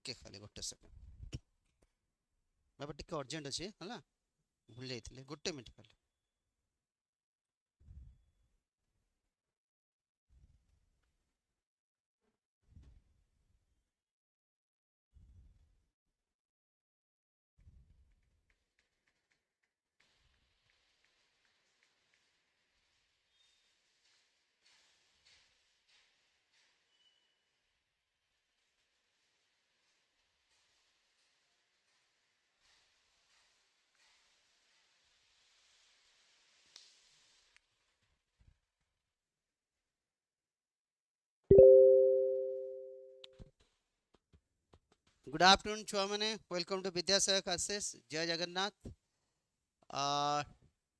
टिके खाली गोटे सेकेंड बाबा टिके अर्जेंट अच्छे है भूल जाइए गोटे मिनट खाली गुड आफ्टरनून छुआ मैंने वेलकम टू विद्यासागर क्लासेस जय जगन्नाथ आ,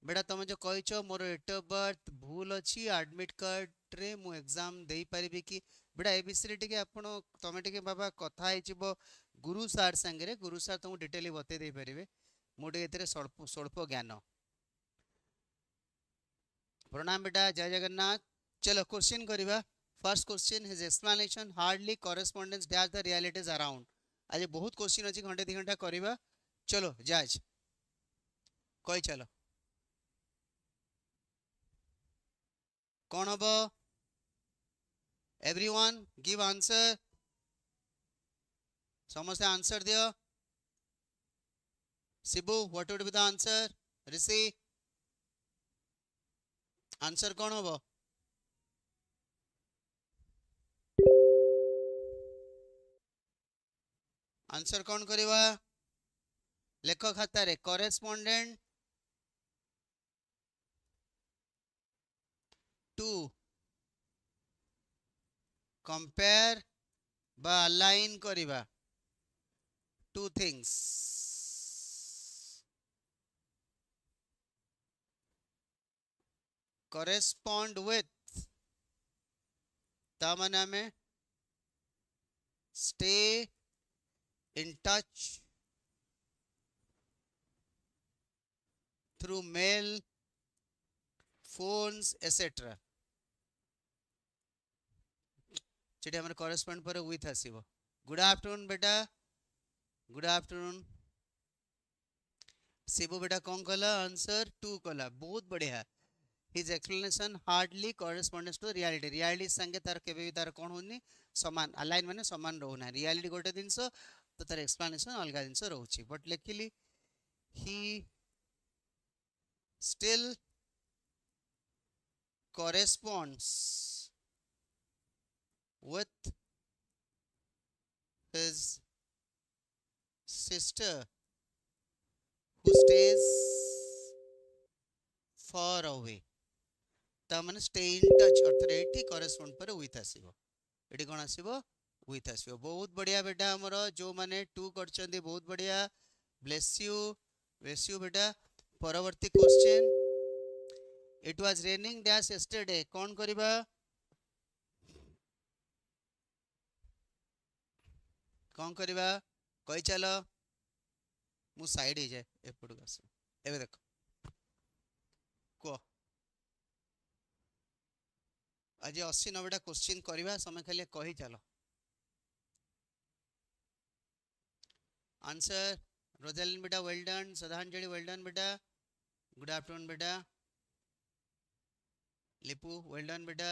बेटा तुम जो कहीच मोर डेट ऑफ बर्थ भूल अच्छी एडमिट कार्ड रे मु एग्जाम दे पारिबी कि बेटा ए विषय टिके आपण तमे टिके बाबा कथा हेचिबो गुरु सार संगे गुरु सार तुमको डिटेली बते दे पारिबे मु टिके एतरे स्वल्प स्वल्प ज्ञान प्रणाम बेटा जय जगन्नाथ चलो क्वेश्चन करवा first question his explanation hardly correspondence dash the realities around आज बहुत क्वेश्चन अच्छी घंटे 2 घंटा करवा चलो जाज कही चलो कौन हम एवरीवन गिव आंसर समस्त आंसर दियो Shibu what would be the answer Rishi answer कौन हम आंसर कौन करवा लेख खातार करेस्पोंडेंट टू कंपेयर बा अलाइन करवा टू थिंग्स करेस्पॉन्ड विथ तामाने हमें stay in touch through mail phones etcetera चलिए हमारे कॉरेस्पॉन्ड पर विथ आसीबो गुड आफ्टरनून बेटा गुड आफ्टरनून शिबू बेटा कौन कला आंसर टू कला बहुत बढ़िया his explanation hardly correspondence to reality reality संगे तार केबे भी तार कोन होनी समान अलाइन माने समान रहना रियलिटी गोटे जिनस तो तार एक्सप्लेनेशन अलग जिनस रहउची बट लिखिली he still corresponds with his sister who stays far away ता माने स्टे इन टच अर्थ एठी करेस्पॉन्ड पर विथ आसीबो एठी कोन आसीबो विथ आसीबो बहुत बढ़िया बेटा हमर जो माने टू करचंदी बहुत बढ़िया ब्लेस यू बेटा परवर्ती question it was raining dash yesterday कौन करबा कौन करबा कहि चलो मु साइड ही जाए एपड़ आस एबे देख को आज 80-90टा क्वेश्चन करवा समय खाली कही चलो आंसर रोजालिन बेटा वेल डन श्रद्धांजलि वेल डन बेटा गुड आफ्टरनून बेटा लिपू वेल डन बेटा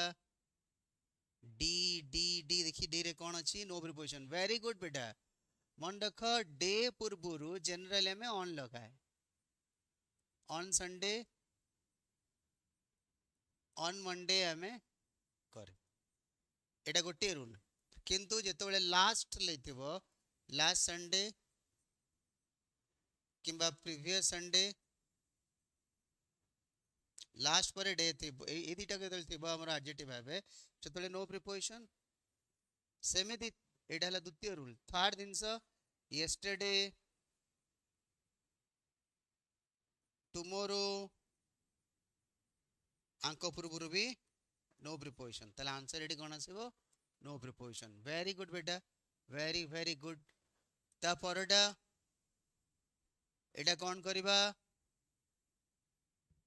डी डी डी देखी डी रे कौन अच्छी नो प्रिपोजिशन वेरी गुड बेटा मन रख डे पूर्व जनरल में ऑन लगाए ऑन संडे ऑन मंडे आम करे एटा गोटे रूल किंतु जेतबेले लास्ट लेथिबो लास्ट संडे किंबा प्रीवियस संडे लास्ट पर डे थी ए दुटा केतल थिबो हमर एडजेक्टिव भाबे सेतबेले नो प्रिपोजिशन सेमिति एटा हला द्वितीय रूल थर्ड दिनस यस्टरडे टुमारो आंको पूर्व भी नो प्रिपोजिशन ताले आंसर एटी कोन आसीबो नो प्रिपोजिशन वेरी गुड बेटा वेरी वेरी गुड ता परडा एटा कौन करबा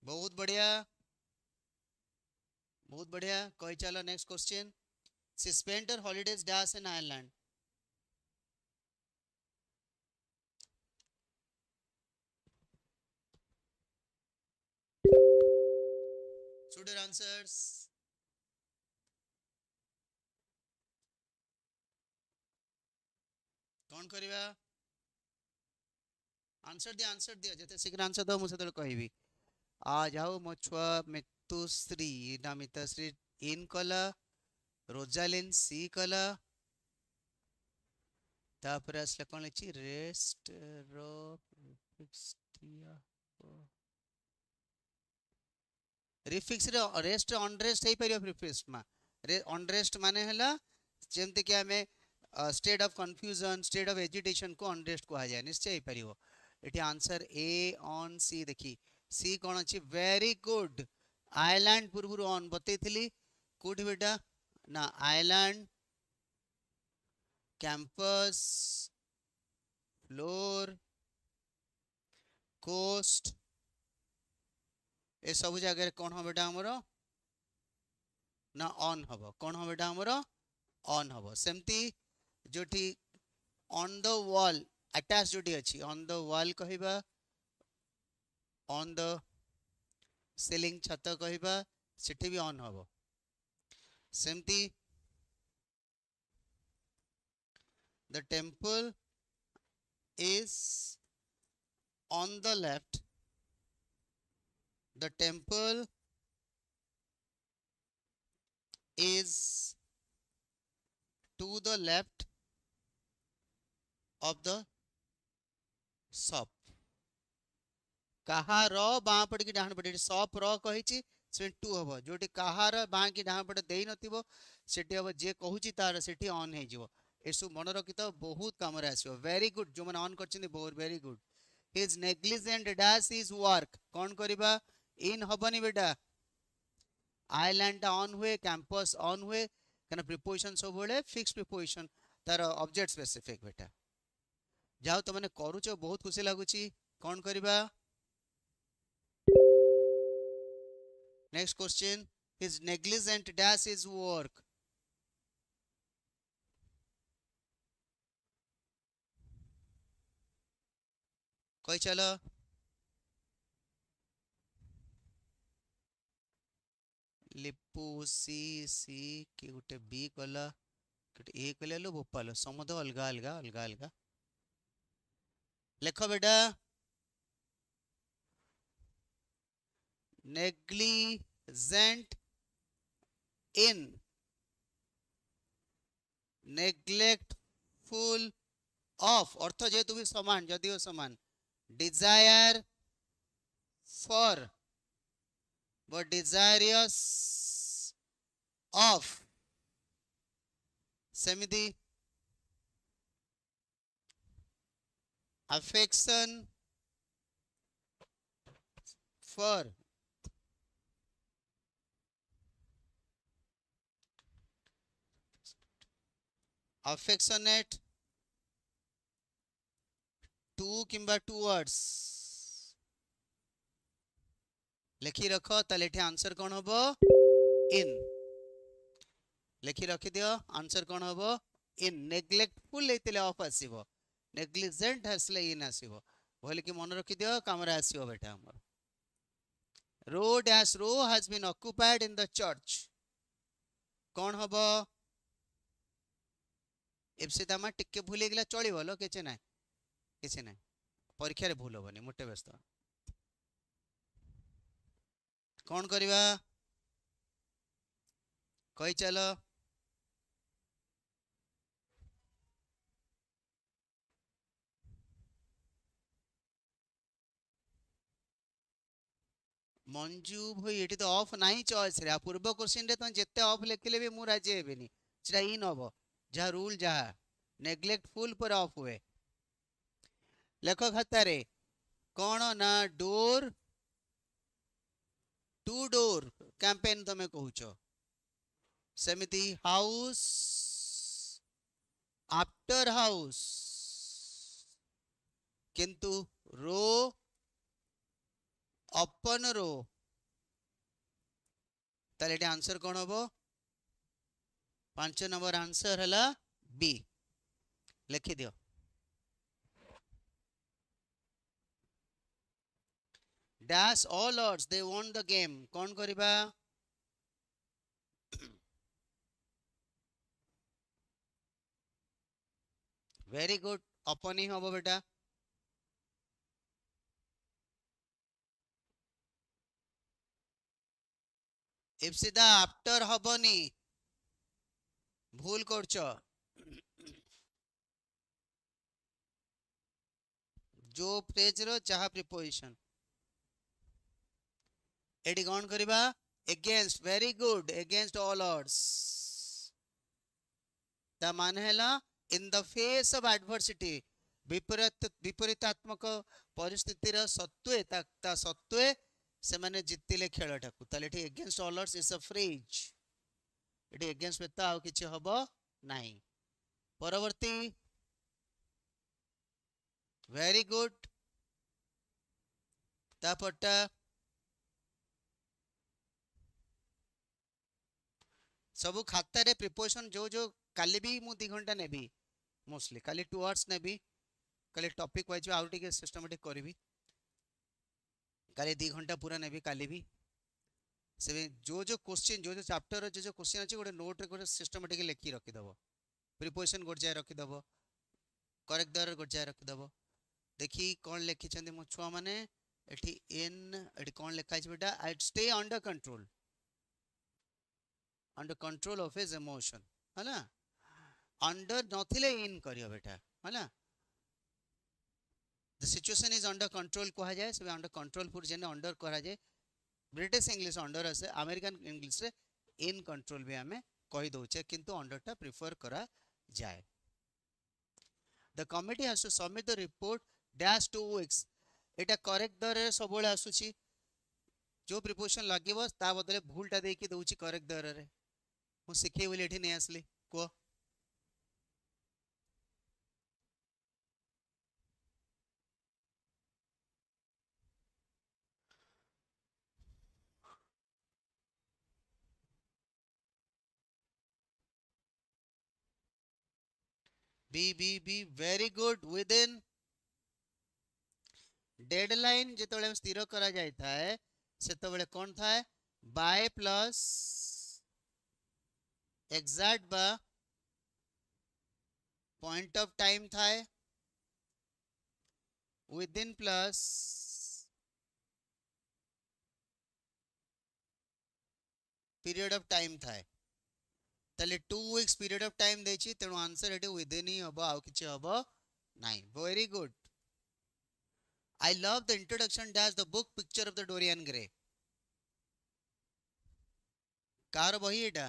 बहुत बढ़िया कही चलो next question she spent her holidays dash in Ireland Should your answers? कौन करिवा आंसर दिया जते शीघ्र आंसर दो मुझे तो कहबी आ जाओ मो छुआ मितुश्री ना मितश्री इन कला रोजालिन सी कला तापर असले कौन लिखी रेस्ट रो रिफिक्स रे रेस्ट अनरेस्ट हे परियो प्रिफिक्स मा रे अनरेस्ट माने हला जेमते कि हमें state of confusion state of agitation को अनरेस्ट कहा जाए निश्चय हे परियो एठी आंसर ए ऑन सी देखी सी कौन अछि वेरी गुड आइलैंड पूर्व ऑन बतेइथिली कोठी बेटा ना आइलैंड कैंपस फ्लोर कोस्ट ए सब जगह कौन हम बेटा हमरो ना ऑन हबो कौन हम बेटा हमरो ऑन हबो सेमती जोठी ऑन द वॉल अटैच जोटी अछि ऑन द वॉल कहिबा ऑन द सीलिंग छत कहिबा सेठी भी ऑन हबो सेमती the temple is on the left the temple is to the left of the shop कहार बाँ पट की डाहाण पटे शॉप र कही टू हम जोटी कहार बाँ की डाहाण पटे दे नथिबो सेठी हम जे कहूची तार सेठी ऑन हे जिवो एसु मन रखी तो बहुत काम आसो वेरी गुड जो मैंने ऑन कर बहुत very good his negligent dash is work कौन करबा इन हबनी बेटा आइलैंड ऑन हुए कैंपस ऑन हुए कहना प्रिपोजिशन सब बेले फिक्स प्रिपोजिशन तार ऑब्जेक्ट स्पेसिफिक बेटा जाओ तो मैंने करूच बहुत खुशी लगुच कौन करबा next question his negligent dash is work कही चलो लिपु सी सी कि गोटे बी कला गोटे ए कले लो भोपाल समुद अलगा अलगा अलगा अलगा लेख बेटा नेग्लिजेंट इन नेग्लेक्टफुल ऑफ अर्थ जेहेतु भी समान जदिव समान desire for but desirous of सेमिति affection for affectionate to किंबा towards लिखी रख ताले आंसर कौन हम इन लिखी रखी दियो आंसर कौन हम इन नेग्लेक्टफुल लेते ऑफ आसीबो नेग्लिजेंट हसले इन आसीबो बोले कि मन रखी दियो कामरा आसीबो बेटा हमर रो has been occupied in the church कौन हम एफसी दामा टिके भूल गेला चली बोलो किछ ना परीक्षा रे भूल होबनी मोटे व्यस्त कौन करवा कही चलो मंजू भाई ये तो ऑफ नहीं चॉइस रे पूर्व क्वेश्चन रे तो जिते ऑफ लिखले भी मु राजी हेबेनी सेटा इन हबो जहा रूल जहा नेग्लेक्टफुल पर ऑफ हुए लेख खाता रे कौन ना डोर टू डोर कैंपेन तमे कहूछ सेमिति हाउस आफ्टर हाउस किंतु रो अपन रो ताले एटी आंसर कौन हम 5 नंबर आंसर है बी लिखि दियो dash all odds they won the game कौन करिबा very good अपन ही हबो बेटा इप्सिता आफ्टर हबनी भूल करछ जो फ्रेज रो चाहा प्रिपोजिशन एडी कौन करिबा against very good against all odds ता मान हैला in the face of adversity विपरीतात्मक परिस्थितिर सत्वे ता सत्वे से माने जितिले खेलटाकू ताले एठी against all odds is a phrase एठी against बेता आउ किछि हबो नाही परवर्ती very good तापटा सब खाता रे प्रिपोजिशन जो जो काली भी मु 2 घंटा नेबी मोस्टली काली 2 आवर्स नेबी काली टॉपिक वाइज आउ टिके सिस्टमैटिक करबी काली 2 घंटा पूरा नेबी काली भी से जो जो क्वेश्चन जो जो चैप्टर जो जो क्वेश्चन अछि गोटे नोट रे गोटे सिस्टमैटिक लिखि रखि दबो प्रिपोजिशन गोट जाय रखि दबो करेक्ट दर गोट जाय रखि दबो देखी कोन लिखि छथि मो छुआ माने एठी इन एठी कोन लिखा छै बेटा I stay under control of his emotion है ना अंडर नथिले इन करियो बेटा है ना the situation is under control कहा जाए सब अंडर कंट्रोल पूर जेने अंडर करा जाए ब्रिटिश इंग्लिश अंडर आसे अमेरिकन इंग्लिश रे इन कंट्रोल भी हमें कहि दोचे किंतु अंडर टा प्रिफर करा जाए the committee has to submit the report dash 2 weeks एटा करेक्ट दर रे सबोले आसुची जो प्रिपोजिशन लागिवो ता बदले भूलटा देकी दउची करेक्ट दर रे मु सिखे बोली एठी नै आसली को B very good within deadline जेतबेले स्थिर करा जाय थाए सेतबेले कोन थाए बाय प्लस एग्जैक्ट बा पॉइंट ऑफ टाइम थाए within plus period of time थाए ताले 2 वीक्स पीरियड ऑफ टाइम देछि तेनु आंसर एटे विदिन ही हबो आउ किछि हबो नाही very good I love the introduction dash the book picture of the Dorian Gray car बही एटा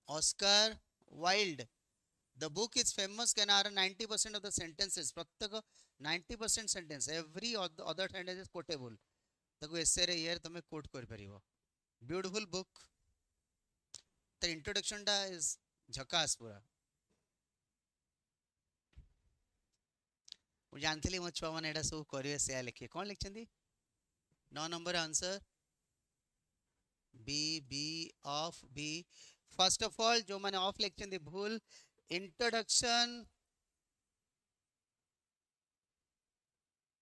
Oscar Wilde the book is famous can are 90% of the sentences प्रत्येक 90% sentence every other sentence is quotable ताको एसे रे यार तमे coat कर परिबो beautiful book त introduction दा is झकास पूरा मु जानथिली मो छुआ माने एटा सब करिवे से लिखे कोन लिखछंदी 9 number answer B of B first of all जो माने ऑफ लिखछंदी भूल इंट्रोडक्शन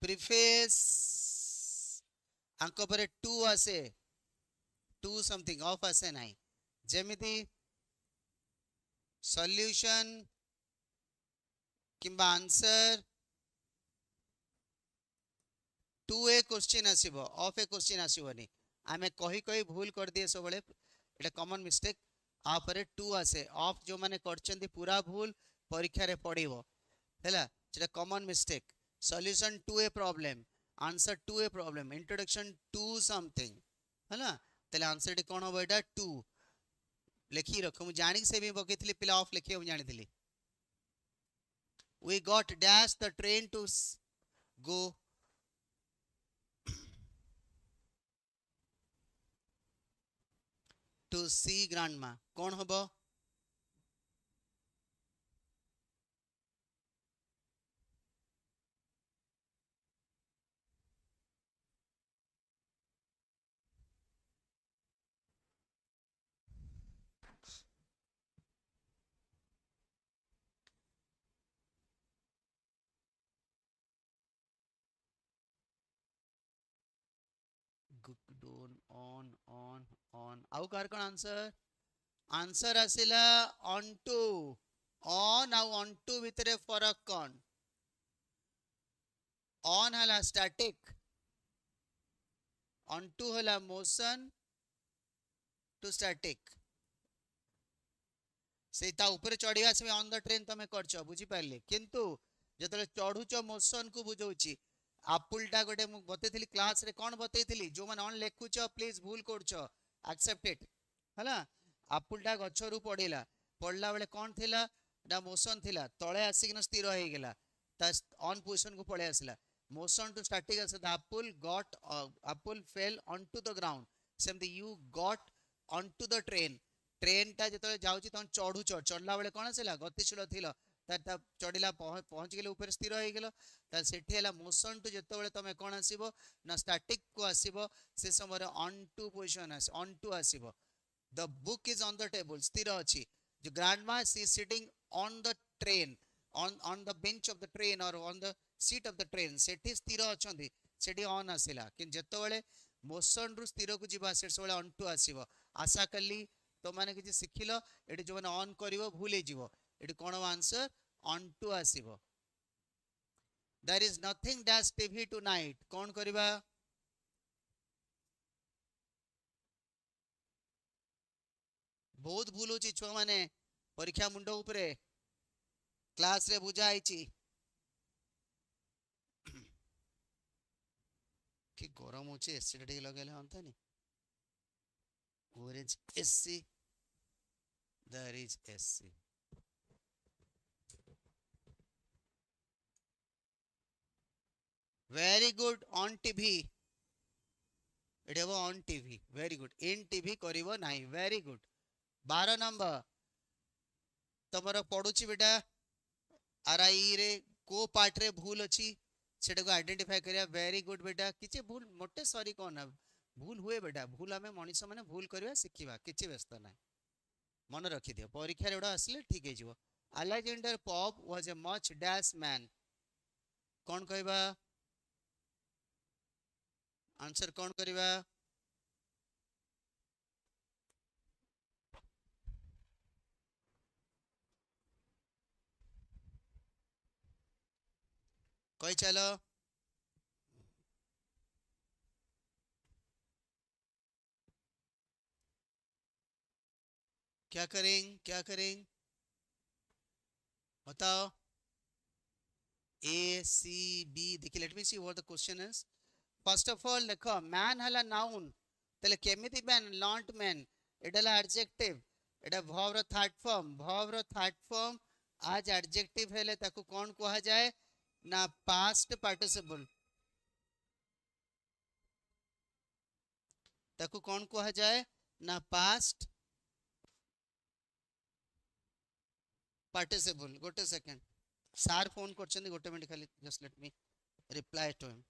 प्रीफेस अंक पर 2 आसे 2 समथिंग ऑफ आसे नाही जेमिति सॉल्यूशन किंबा आंसर 2 ए क्वेश्चन आसीबो ऑफ ए क्वेश्चन आसीबोनी आमे कहि कहि भूल कर दिए सब बळे एटा कॉमन मिस्टेक आ परे 2 आसे ऑफ जो माने करचंदी पूरा भूल परीक्षा रे पड़िबो हैला जेटा common mistake solution to a problem answer to a problem introduction to something हैला तले आंसर टी कोन होबो एटा 2 लिखि रखो मु जानि से भी बकेथिली पिला ऑफ लिखियो मु जानिथिली we got dash the train to go to see grandma कौन होबो on आउ कार कौन आंसर आसिला on to on आउ on to भितरे फरक कौन on हला static on to हला motion to static से ता ऊपर चढ़िया से ऑन द ट्रेन तमे करछ बुझी पारले किंतु जतले चढ़ुच मोशन को बुझौची आपुलटा गोटे मु बतेथिली क्लास रे कोन बतेथिली जो माने ऑन लेखुच प्लीज भूल करछ एक्सेप्ट इट हला आपुलटा गछरु पड़िला पड़ला बेले कोन थिला डा मोशन थिला तळे आसिकिन स्थिर होई गेला ता ऑन पोजीशन को पळे आसिला motion to static as the apple fell onto the ground सेमती you got onto the train टा जतले जाउची तन चढ़ुच चढ़ला बेले कोन आसिला गतिशील थिला ता चढ़िला पहुंच गेले ऊपर स्थिर होई गेलो ता सेठी हला मोशन टू जतो बेले तमे कोन आसीबो ना स्टैटिक को आसीबो से समय ऑन टू पोजीशन आसी ऑन टू आसीबो the book is on the table स्थिर अछि जो grandma she sitting on the train on the bench of the train or on the seat of the train सेठी स्थिर अछंती सेठी ऑन आसिला कि जतो बेले motion रु स्थिर को जीवा से बेले ऑन टू आसीबो आशा कली तो माने किछि सिखिलो एठी जो माने ऑन करिवो भूल जीवो एठी कोन आंसर ऑन टू आसीबो there is nothing dash TV tonight कोन करबा बहुत भूल होची छुआ माने परीक्षा मुंड ऊपरे क्लास रे बुझा आइची कि गरम होची एसी टे लगेले हंतानी where is AC there is AC very good on TV it have on TV very good in TV करिवो नाही very good 12 नंबर तमरो पडुची बेटा आरआई रे को पार्ट रे भूल अछि सेटा को आइडेंटिफाई करिया वेरी गुड बेटा किछि भूल मोटे सॉरी कोन भूल हुए बेटा भूल हमें मनीष माने भूल करबा सिखिबा किछि व्यस्त नाही मन रखि दियो परीक्षा रे उडा आसले ठीक हे जिवो Alexander Pope was a much dash man कोन कहबा आंसर कोन करबा कहि चलो क्या करें बताओ A C B देखिए late me see what the question is first of all देखो मैन हला नाउन तले केमिति मैन नॉट मैन एडला एडजेक्टिव एडा वर्ब रो थर्ड फॉर्म आज एडजेक्टिव हेले ताको कोन कहा जाए ना पास्ट पार्टिसिपल ताको कोन कहा जाए ना पास्ट पार्टिसिपल गोटे सेकंड सार फोन करछन गोटे मिनिट खाली just let me reply to him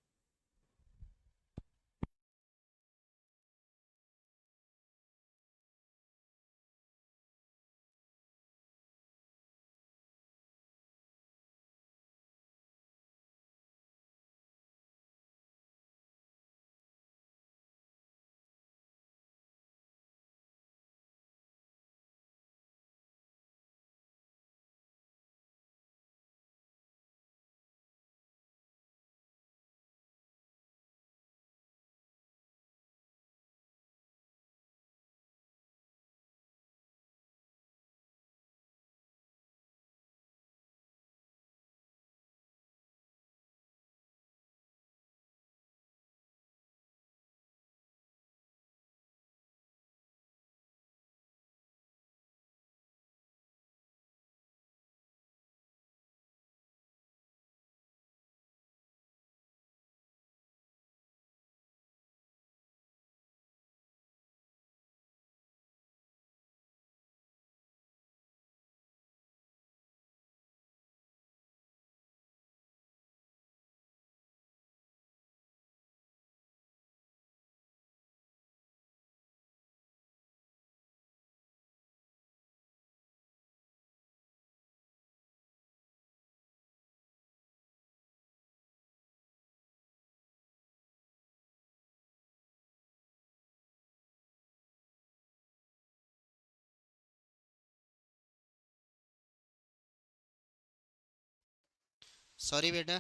sorry बेटा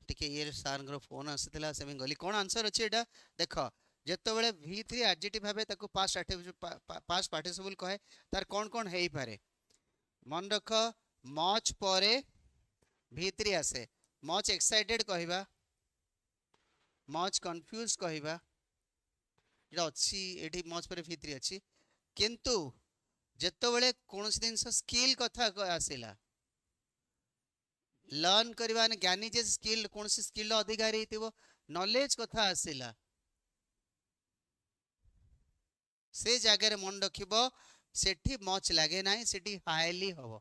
टिके ये सार फोन आसीला से गली कौन आंसर अच्छे एटा देख जितेबाला V3 एडजेक्टिव भाबे ताको पास्ट पार्टिसिपल कहे तार कौन कौन हेई पारे मन रख मच परे V3 आसे मच एक्साइटेड कहबा मच कंफ्यूज कहबा एटा अछि एठी मच परे V3 अछि किंतु जितेबाला कौन जिनस स्किल कथा आसीला लर्न करवा ज्ञानी जे स्किल कौन सी स्किल अधिकारी नॉलेज कथा आसीला से जगह मन रखिब सेठी मच लगे ना सेठी हाईली हम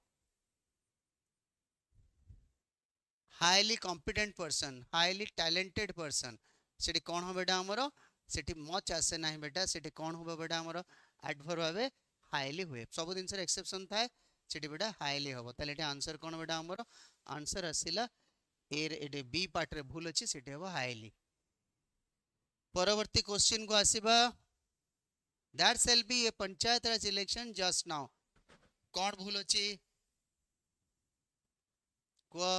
highly competent person highly talented person सेठी कौन हो बेटा हमरो सेठी मच आसे ना बेटा सेठी कौन हो बेटा हमरो एडवर्ब भाबे हाईली हुए सब दिन सर एक्सेप्शन थाए सेठी बेटा हाईली हम ताले एटा आंसर कौन बेटा हमरो आंसर आसीला ए बी पार्ट रे भूल अछि सेठी हम हाईली परवर्ती क्वेश्चन को आसीबा that shall be a panchayat raj election just now कौन भूल अछि को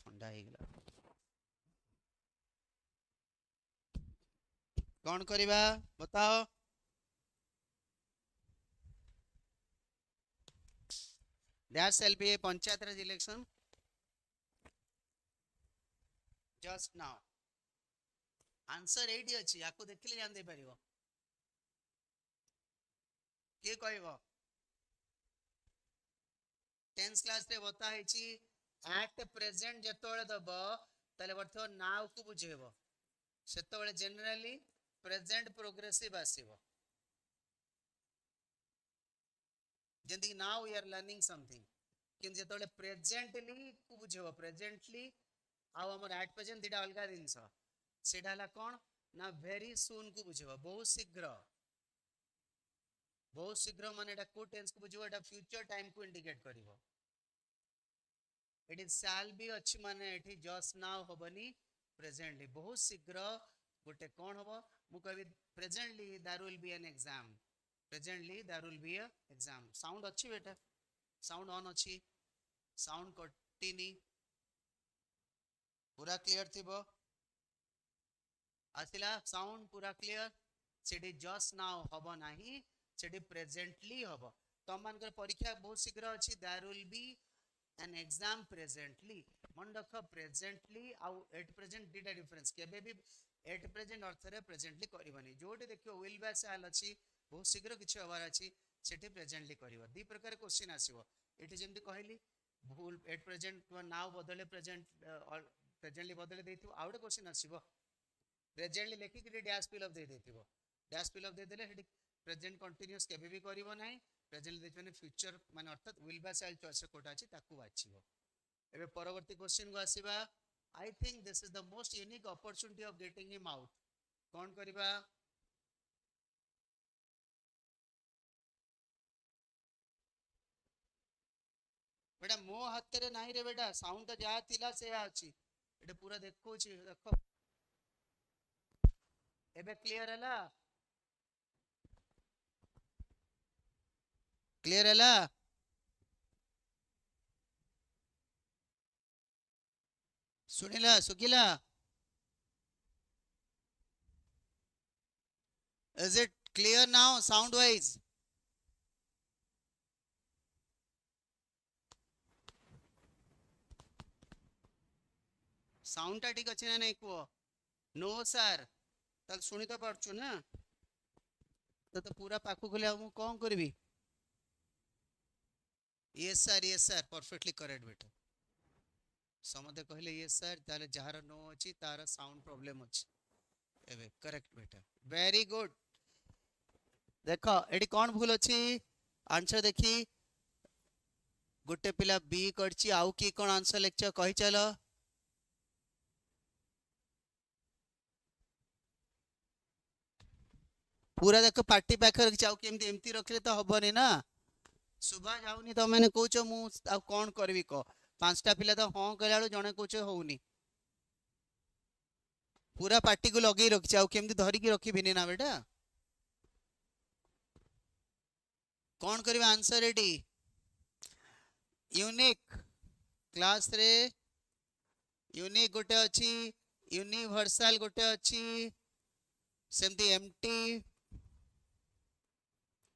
ठंडा हो गला कौन करिबा बताओ that shall be a panchayat raj election just now answer एडी अछि याको देखिले जान दे परिबो के कहबो 10th क्लास रे बता हेची एट प्रेजेंट जेतोळे दब ताले वर्तमान नाउ को बुझेबो सेतोळे जनरली प्रेजेंट प्रोग्रेसिव आसीबो जेंति now we are learning something किन जेतोळे प्रेजेंटली को बुझेबो प्रेजेंटली आउ हमर एट प्रेजेंट दिटा अलगा दिनस सेटा हला कोन ना वेरी सून को बुझेबो बहुत शीघ्र माने एटा को टेंस को बुझेबो एटा फ्यूचर टाइम को इंडिकेट करिवो इट इज शैल बी अछि माने एठी जस्ट नाउ होबनी प्रेजेंटली बहुत शीघ्र गोटे कोन होबो मु कहबी presently there will be an exam presently there will be a exam sound अछि बेटा साउंड ऑन अछि साउंड कटिनी पूरा क्लियर थिबो आसिला साउंड पूरा क्लियर सेठी जस्ट नाउ होबो नाही सेठी प्रेजेंटली होबो तम मानकर परीक्षा बहुत शीघ्र अछि there will be an exam presently मन रख प्रेजेंटली आउ एट प्रेजेंट दिटा डिफरेंस केबे भी एट प्रेजेंट अर्थ रे प्रेजेंटली करबनी जोटे देखियो विल बी आल अछि बहुत शीघ्र किछि होबार अछि सेठी प्रेजेंटली करबो दी प्रकार क्वेश्चन आसीबो एठी जेमति कहली भूल एट प्रेजेंट नाउ बदले प्रेजेंट प्रेजेंटली बदले देथिबो आउटे क्वेश्चन आसीबो प्रेजेंटली लेखि कि डैश फिल अप दे देथिबो डैश फिल अप दे देले हेडी प्रेजेंट कंटीन्यूअस केबे भी करबो नाही प्रेजेंटली देखबने फ्यूचर माने अर्थात विल बी आल चॉइस कोटा अछि ताकू बाछिबो एबे परवर्ती क्वेश्चन को आसीबा I think this is the most unique opportunity of getting him out कौन करिबा बेटा मो हाथ रे नाही रे बेटा साउंड तो जा थिला से अछि एटा पूरा देखो छी देखो एबे क्लियर हला सुनिला सुगिला is it clear now sound wise sound टा ठीक अछि ना नहीं को नो सर तल सुनी तो पारछु ना तो पूरा पाखु खोले हम कौन करबी यस सर परफेक्टली करेक्ट बेटा समते कहले यस सर ताले जहार नो अछि तार साउंड प्रॉब्लम अछि एबे करेक्ट बेटा वेरी गुड देखो एडी कौन भूल अछि आंसर देखी गोटे पिला बी करछि आउ की कोन आंसर लेक्चर कहि चलो पूरा देखो पार्टी पाखर चाउ केमती एमती रखले तो हबनी ना सुबह जाउनी तो मैंने कहूछ मु आ कौन करबी क पांचटा पिला तो हाँ कहला जणे कहूछ होउनी पूरा पार्टी को लगे रखी आउ केमती धरी की रखिबिनी ना बेटा कौन करबा आंसर रेडी यूनिक क्लास रे यूनिक गोटे अच्छी यूनिवर्सल गोटे अच्छी सेमती empty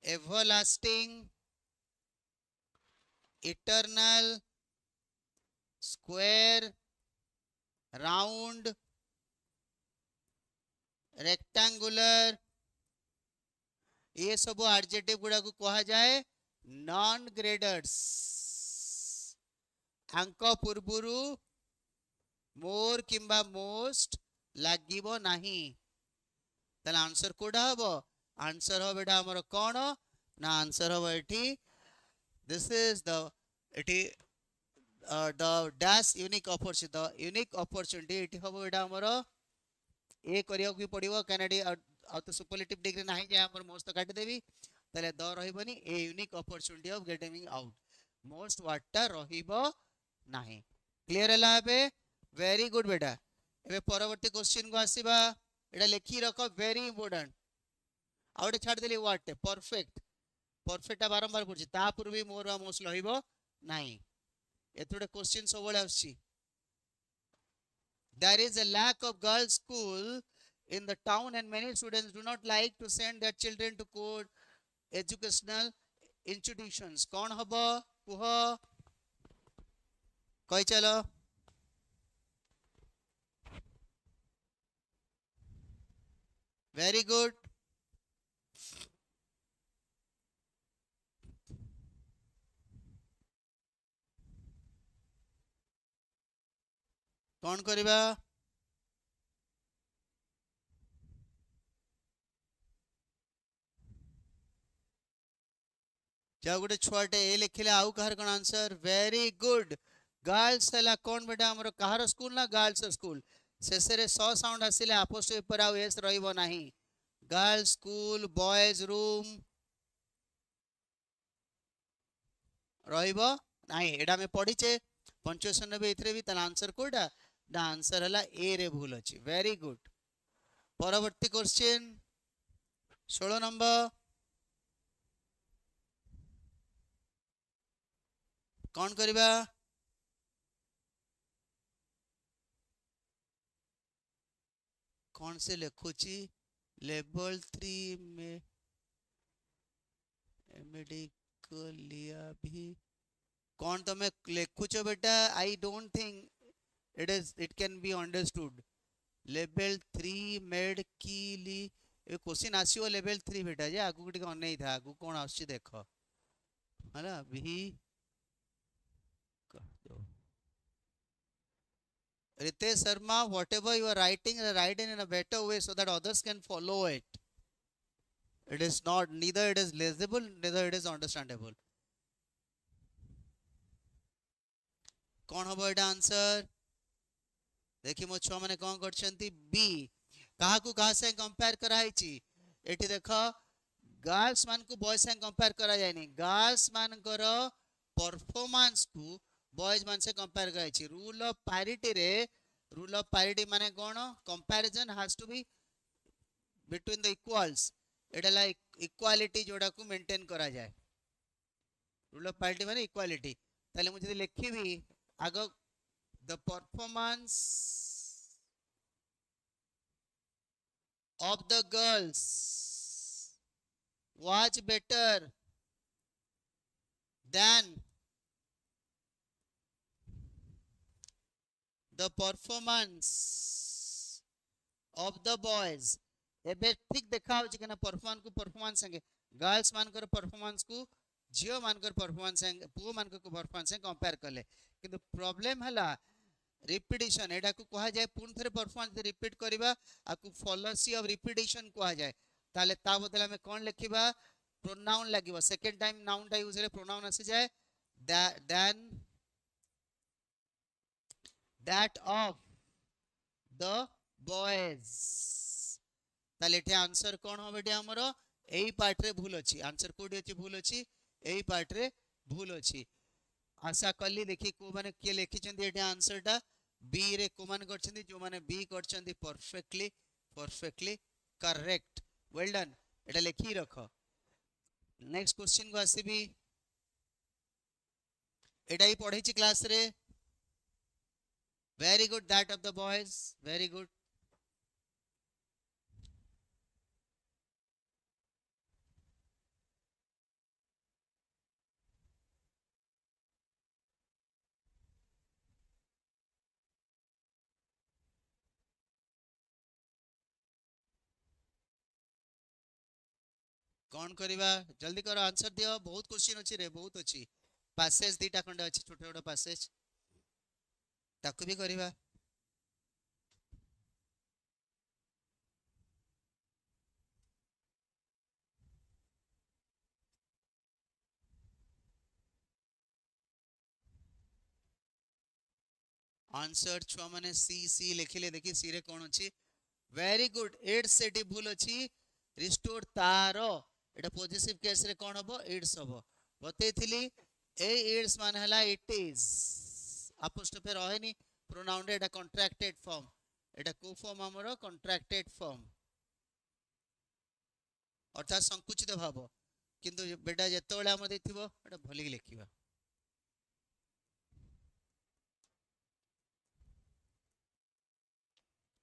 everlasting eternal square round rectangular ये सब एडजेक्टिव गुड़ा को कहा जाए नॉन ग्रेडर्स आंक पूर्वरु मोर किंबा मोस्ट लागिबो नाही ताले आंसर कोडा हबो आंसर हो बेटा हमर कोन ना आंसर हो एठी दिस इज द एठी the dash unique opportunity the unique opportunity एठी हबो बेटा हमर ए करियो की पड़िबो कैनेडी आ तो सुपरलेटिव डिग्री नाही जे हमर मोस्ट तो काटी देबी ताले द रहिबनी a unique opportunity of getting out most वाटा रहिबो नाही क्लियर हला बे वेरी गुड बेटा एबे परवर्ती क्वेश्चन को आसीबा एटा लेखि रखो वेरी इंपोर्टेंट आउटे छाड़ देली वाट परफेक्ट परफेक्ट बारंबार पड़छि ता पूर्व मोर वा मोस्ट रहिबो नाही एतुडे क्वेश्चन सबले आछि there is a lack of girls school in the town and many students do not like to send their children to court educational institutions कौन हबो कुह कहि चलो वेरी गुड कौन करिबा जा गोटे छुआटे ए लिखिले आउ कहर कोन आंसर वेरी गुड गर्ल्स हला कौन बेटा हमर कहार स्कूल ना गर्ल्स स्कूल शेषरे स साउंड आसिले अपोस्ट्रोफी पर आउ एस रहिबो नाही गर्ल्स स्कूल बॉयज रूम रहिबो नाही एडा में पढिचे पंचुएशन बे इथरे भी तला आंसर कोडा द आंसर हला ए रे भूल अछि वेरी गुड परवर्ती क्वेश्चन 16 नंबर कौन करिबा कौन से लिखुची लेवल 3 में मेडिकल लिया भी कौन तमे लिखुचो बेटा I don't think it can be understood level 3 made की ली ए क्वेश्चन आसीओ लेवल 3 बेटा जे आगु टिके अनै था आगु कोन आछी देखो हला भी Ritesh Sharma, whatever you are writing, write it in a better way so that others can follow it. It is not, neither it is legible, neither it is understandable. कौन हबो एटा आंसर देखि मो छुआ माने कोन करछंती बी कहा को कहा से कंपेयर करा हैची एठी देखो गर्ल्स मान को बॉयज से कंपेयर करा जायनी गर्ल्स मान करो परफॉर्मेंस को बॉयज मान से कंपेयर करा हैची रूल ऑफ पैरिटी माने कोन comparison has to be between the equals एटा लाइक इक्वालिटी जोड़ा को मेंटेन करा जाए रूल ऑफ पैरिटी माने इक्वालिटी ताले मु जदी लिखिबी आगो the performance of the girls was better than the performance of the boys एबे ठीक देखा हो कि ना परफॉर्मेंस को परफॉर्मेंस संगे गर्ल्स मान कर परफॉर्मेंस को झियो मान कर परफॉर्मेंस संगे पुओ मान को परफॉर्मेंस संगे कंपेयर करले किंतु प्रॉब्लम हला रिपीटिशन एटा को कहा जाए पुन थरे परफॉर्मेंस रिपीट करबा आकु फॉलोसी ऑफ रिपीटिशन कहा जाए ताले ता बदला में कोन लिखिबा प्रोनाउन लागिबो सेकंड टाइम नाउन टा यूज रे प्रोनाउन आसी जाए then that of the boys ताले एठे आंसर कोन हो बेटे हमरो एई पार्ट रे भूल अछि आंसर कोडी अछि भूल अछि एई पार्ट रे भूल अछि आशा कली देखि को माने के लिखि चंदी एटा आंसर टा बी रे को मान करछंदी जो माने बी करछंदी परफेक्टली करेक्ट वेल डन एटा लिखि रखो नेक्स्ट क्वेश्चन को आसीबी एटा ही पढ़े क्लास रे very good that of the boys very good कौन करवा जल्दी करो आंसर दियो बहुत क्वेश्चन अच्छी रे बहुत अच्छी पासेज दीटा खंडे अच्छी छोटे छोटे पासेज ताकू भी करवा आंसर छुआ माने सी सी लिखिले देखी सी रे कौन अच्छी वेरी गुड एड्स सेठी भूल अच्छी रिस्टोर तारो एटा पॉजिटिव केस रे कौन हबो एड्स हबो बतेइथिली ए एड्स मान हला इट इज अपोस्ट्रोफे रहेनी प्रोनाउन रे एटा कॉन्ट्रैक्टेड फॉर्म एटा को फॉर्म हमरो कॉन्ट्रैक्टेड फॉर्म अर्थात संकुचित भाव किंतु बेटा जेतेबेले हम देथिबो एटा भली लिखिबा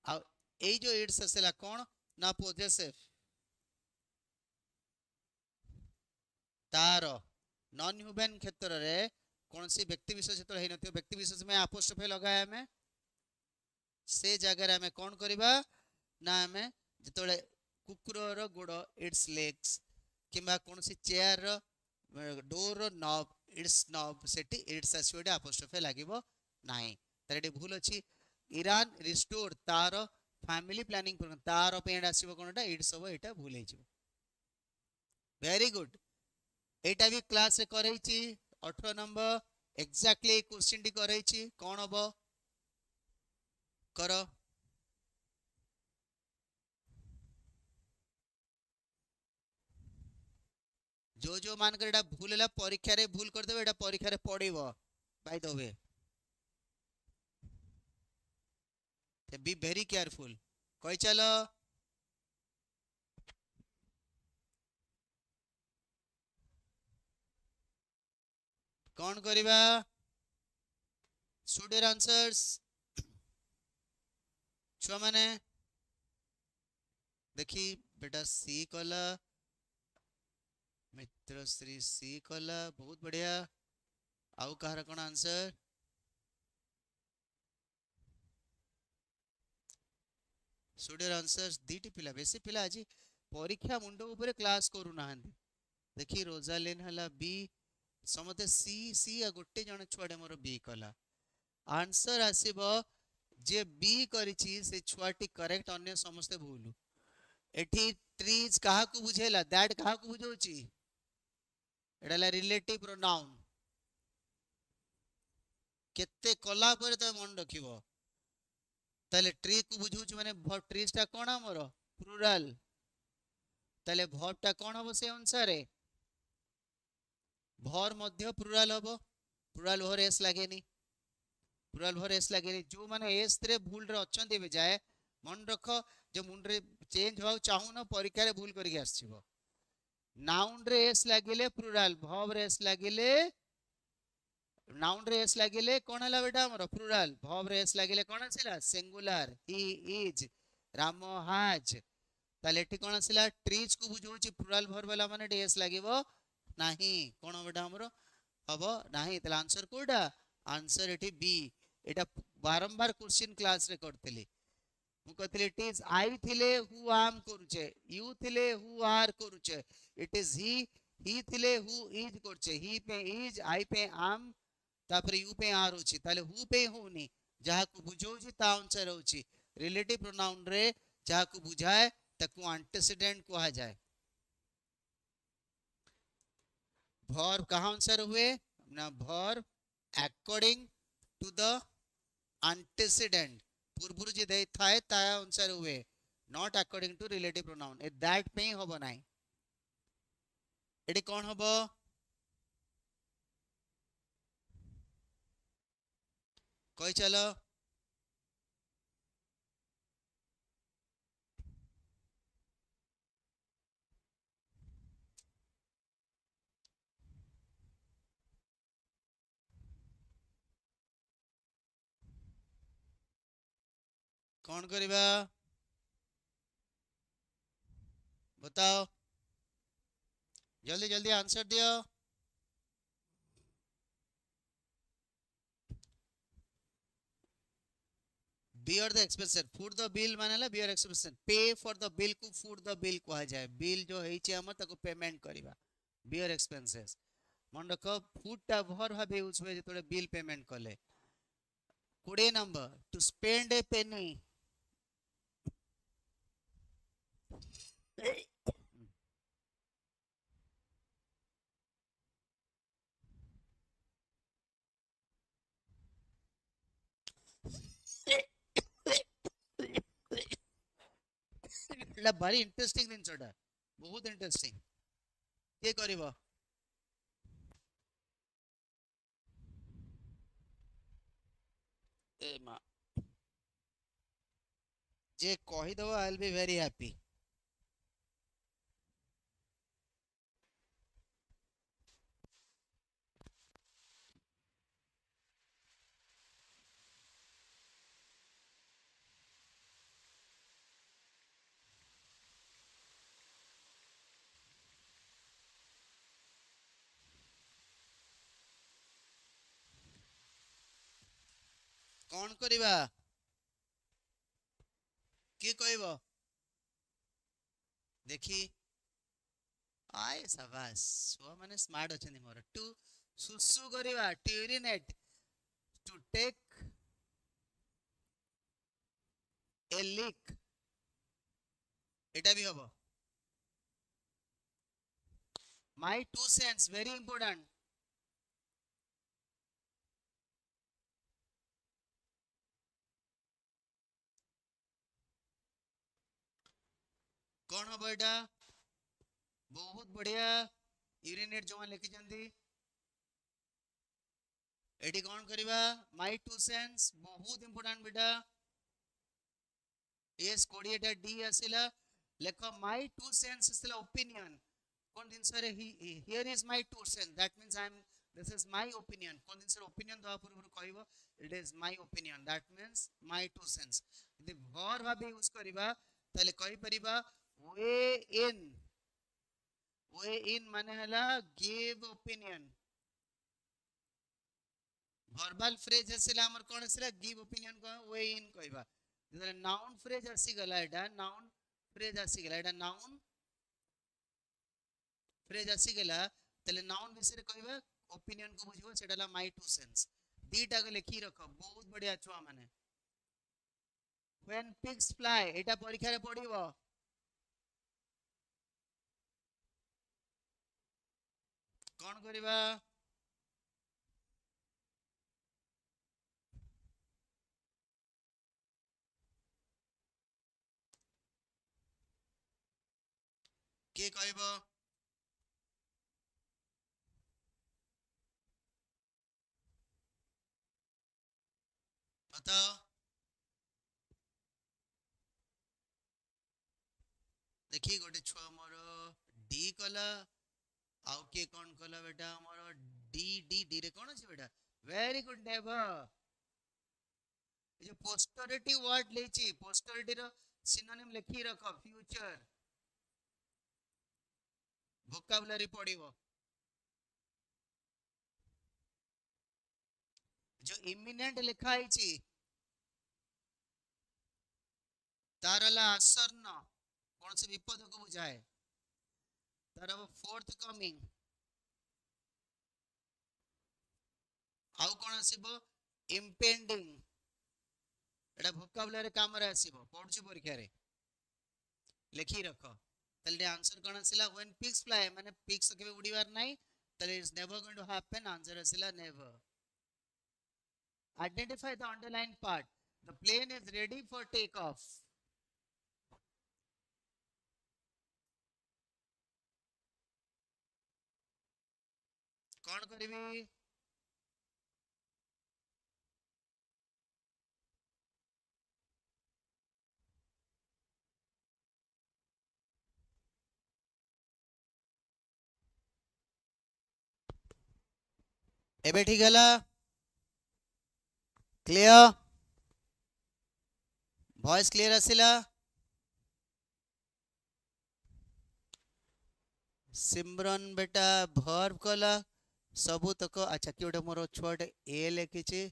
आ एई जो एड्स असला कोन ना पॉजिटिव तार नॉन ह्यूमन क्षेत्र रे कौन सी व्यक्ति विशेष जो है व्यक्ति विशेष में अपोस्ट्रोफे लगाए हमें से जगह हमें कौन करवा ना हमें जिते कुकुर गोड़ इट्स लेग्स किंबा कौन सी chair door knob its knob सेठी इट्स आसीबो अपोस्ट्रोफे लागिबो नाही तार एटी भूल अछि ईरान रिस्टोर तार फैमिली प्लानिंग प्रोग्राम तार पे आसीबो कोनटा इट्स हो एटा भूल हे जिवो वेरी गुड एटा भी क्लास रे करैछि 18 नंबर एग्जैक्टली क्वेश्चन टी करैछि कोन हबो करो जो मान कर एटा भूल होला परीक्षा रे भूल कर देबे एटा परीक्षा रे पड़िबो by the way be very careful कहि चलो कौन करवा स्टूडेंट आंसर्स छुआ माने देखी बेटा सी कला मित्र श्री सी कला बहुत बढ़िया आउ कहार कौन आंसर स्टूडेंट आंसर्स दीटी पिला बेसी पिला आज परीक्षा मुंड ऊपर क्लास करू ना देखी रोजालिन हला बी समते सी सी आ गोटे जण छुआडे मोर बी कला आंसर आसीबो जे बी करिछि से छुआटी करेक्ट अन्य समस्त भूल एठी ट्रीज कहा को बुझेला दैट कहा को बुझौछि एडाला रिलेटिव प्रोनाउन केते कला पर त मन रखिबो ताले ट्री को बुझौछि माने वर्ब ट्रीज ता कोन हमर प्लुरल ताले वर्ब ता कोन हो से अनुसार भर मध्य प्लुरल हबो प्लुरल भर एस लागेनी प्लुरल भर एस लागेनी जो माने एस रे भूल रे अछंती बे जाए मन रख जो मुंड रे चेंज होउ चाहू न परीक्षा रे भूल करिक आछिबो नाउन रे एस लागिले प्लुरल वर्ब रे एस लागिले नाउन रे एस लागिले कोन हला बेटा हमर प्लुरल वर्ब रे एस लागिले कोन आसिला singular he is Ram has ताले एठी कोन आसिला ट्रीज को बुझौछि प्लुरल वर्ब वाला माने एस लागिबो नाही कोन बेटा हमर हबो नाही ताले आंसर कोडा आंसर एठी बी एटा बारंबार क्वेश्चन क्लास रे करतली मु कहतली इट इज आई थिले हु आम करूचे यू थिले हु आर करूचे इट इज ही थिले हु इज करचे ही पे इज आई पे आम तापर यू पे आर होची ताले हु पे होनी जहा को बुझौची ता आंसर होची रिलेटिव प्रोनाउन रे जहा को बुझाए ताकू एंटीसीडेंट कहा जाए वर्ब कहाँ आंसर हुए ना verb according to the antecedent पूर्वरु जे दे थाए ता आंसर हुए not according to relative pronoun ए दैट पे होबो नाही एडी कोन होबो कहि चलो कौन करिबा बताओ जल्दी जल्दी आंसर दियो bear the expansion food the bill माने ला बियर एक्सपेंशन पे फॉर द बिल को फूड द बिल कहा जाए बिल जो हेची हम ताको पेमेंट करिबा बियर एक्सपेंसेस मन रख फूड टा भर भाबे यूज हुए जेतोले बिल पेमेंट कले 20 नंबर टू स्पेंड ए पेनी एटा भारी इंटरेस्टिंग दिन छोटा बहुत इंटरेस्टिंग के करिवो ए मा जे कहि दबो I will be very happy कौन करिबा के कहबो देखी आए शाबाश छुआ माने स्मार्ट अछंदी मोर टू सुसु करिबा to urinate to take a leak एटा भी हबो my two cents very important कौन हबो एटा बहुत बढ़िया यूरिनेट जो लिखि जंदी एटी कौन करिबा माय टू सेंस बहुत इंपोर्टेंट बेटा यस कोडिएटा डी आसिला लेखो माय टू सेंस आसिला ओपिनियन कोन दिन सरे here is my two cents that means I am this is my opinion कोन दिन सरे ओपिनियन दवा पूर्व कहबो it is my opinion that means my two cents यदि भर भाबे यूज करिबा तले कहि परिबा वे इन माने हला गिव ओपिनियन वर्बल फ्रेज आसिला हमर कोन आसिला गिव ओपिनियन को वे इन कहबा जदे नाउन फ्रेज आसी गला एटा नाउन फ्रेज आसी गला एटा नाउन फ्रेज आसी गला तले नाउन विषय कहबा ओपिनियन को बुझबो सेटाला माय टू सेंस दीटा के लिखि रख बहुत बढ़िया छुआ माने व्हेन पिग्स फ्लाई एटा परीक्षा रे पढिबो कोन करबा के कहबो बताओ देखी गोटे छुआ मोर डी कला आउ के कोन कला बेटा हमर डी डी डी रे कोन अछि बेटा वेरी गुड नेवर ए जो पोस्टरिटी वर्ड लेची पोस्टरिटी रो सिनोनिम लिखि रख फ्यूचर वोकैबुलरी पढ़िबो जो इमिनेंट लिखा है तारला आसन्न कौन से विपद को बुझाए तार फोर्थ कमिंग आउ कौन आसीबो इम्पेंडिंग एटा वोकैबुलरी काम रे आसीबो पढछु परीक्षा रे लिखि रख तले आंसर कौन आसिला व्हेन पिग्स फ्लाई माने पिग्स केबे उड़ीबार नाही तले is never going to happen answer आसिला never identify the underline part the plane is ready for take off कौन करिवी एबे ठीक हला क्लियर वॉइस क्लियर आसिला सिमरन बेटा भर्व कला सबू तक अच्छा कि गोटे मोर छुआटे ए लिखी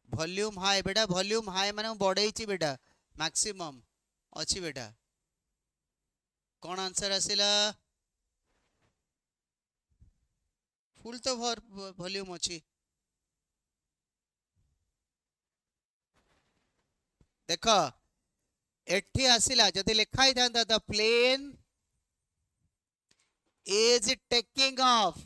वॉल्यूम हाई बेटा वॉल्यूम हाई माने बढ़ई बेटा मैक्सिमम अच्छी बेटा कौन आंसर आसिला फुल तो वॉल्यूम अच्छी देख एठी आसिला जदि लिखा ही था the plane is taking off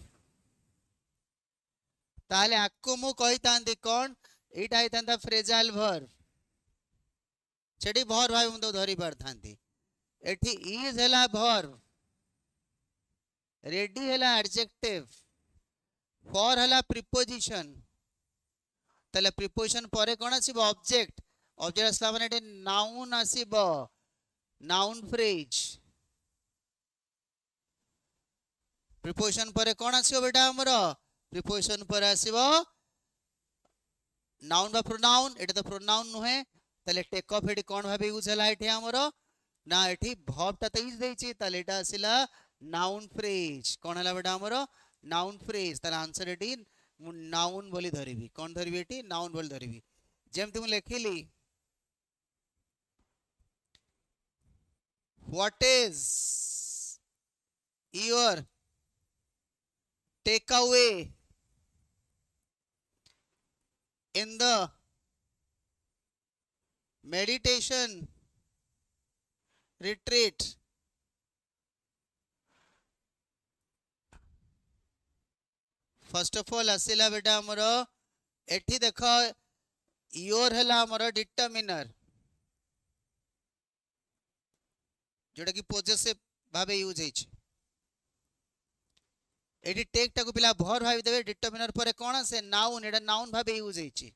ताले आकु मु कहि तांदी कोन एटा ही था फ्रेजाइल वर्ब सेठी भर भाई मु तो धरी पार थांती एठी इज हैला वर्ब रेडी हैला एडजेक्टिव फॉर हैला प्रीपोजिशन ताले प्रीपोजिशन परे कोन आसीबो ऑब्जेक्ट ऑब्जेक्ट असला माने एटे नाउन आसीबो नाउन फ्रेज प्रीपोजिशन परे कोन आसीबो बेटा हमरो प्रीपोजिशन परे आसीबो नाउन बा प्रोनाउन एटा तो प्रोनाउन नुहे ताले टेक ऑफ एटी कोन भाबे यूज हैला एठी हमरो ना एठी वर्ब ता इज देछि ताले एटा आसीला नाउन फ्रेज कोन हैला बेटा हमरो नाउन फ्रेज ताले आंसर एटी मु नाउन बोली धरिबी कोन धरिबी एटी नाउन बोली धरिबी जेमति मु लेखिली what is your takeaway in the meditation retreat first of all आसिला बेटा हमर एठी देख योर हैला हमर डिटरमिनर जोटा कि पोजेसिव भाबे यूज हेछि एटी टेक टाको पिला भर भाबी देबे डिटरमिनर परे कोन से नाउन एटा नाउन भाबे यूज हेछि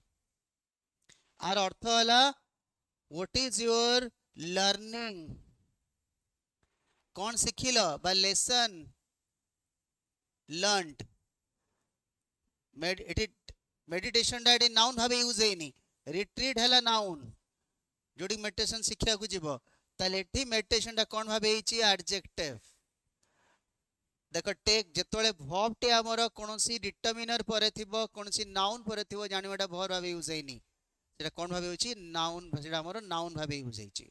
आर अर्थ हला व्हाट इज योर लर्निंग कौन सिखिल बा लेसन लर्नड मेडिटेशन डा नाउन भाबे यूज हेनी रिट्रीट हला नाउन जोडी मेडिटेशन शिक्षा को जीवो ताले एठी मेडिटेशन डा कोन भाबे हेछि एडजेक्टिव देख टेक जेतोले वर्ब टे हमर कोनोसी डिटरमिनर परे थिबो कोनोसी नाउन परे थिबो जानिबाटा भर भाबे यूज हेनी सेटा कोन भाबे होछि नाउन सेटा हमर नाउन भाबे यूज हेछि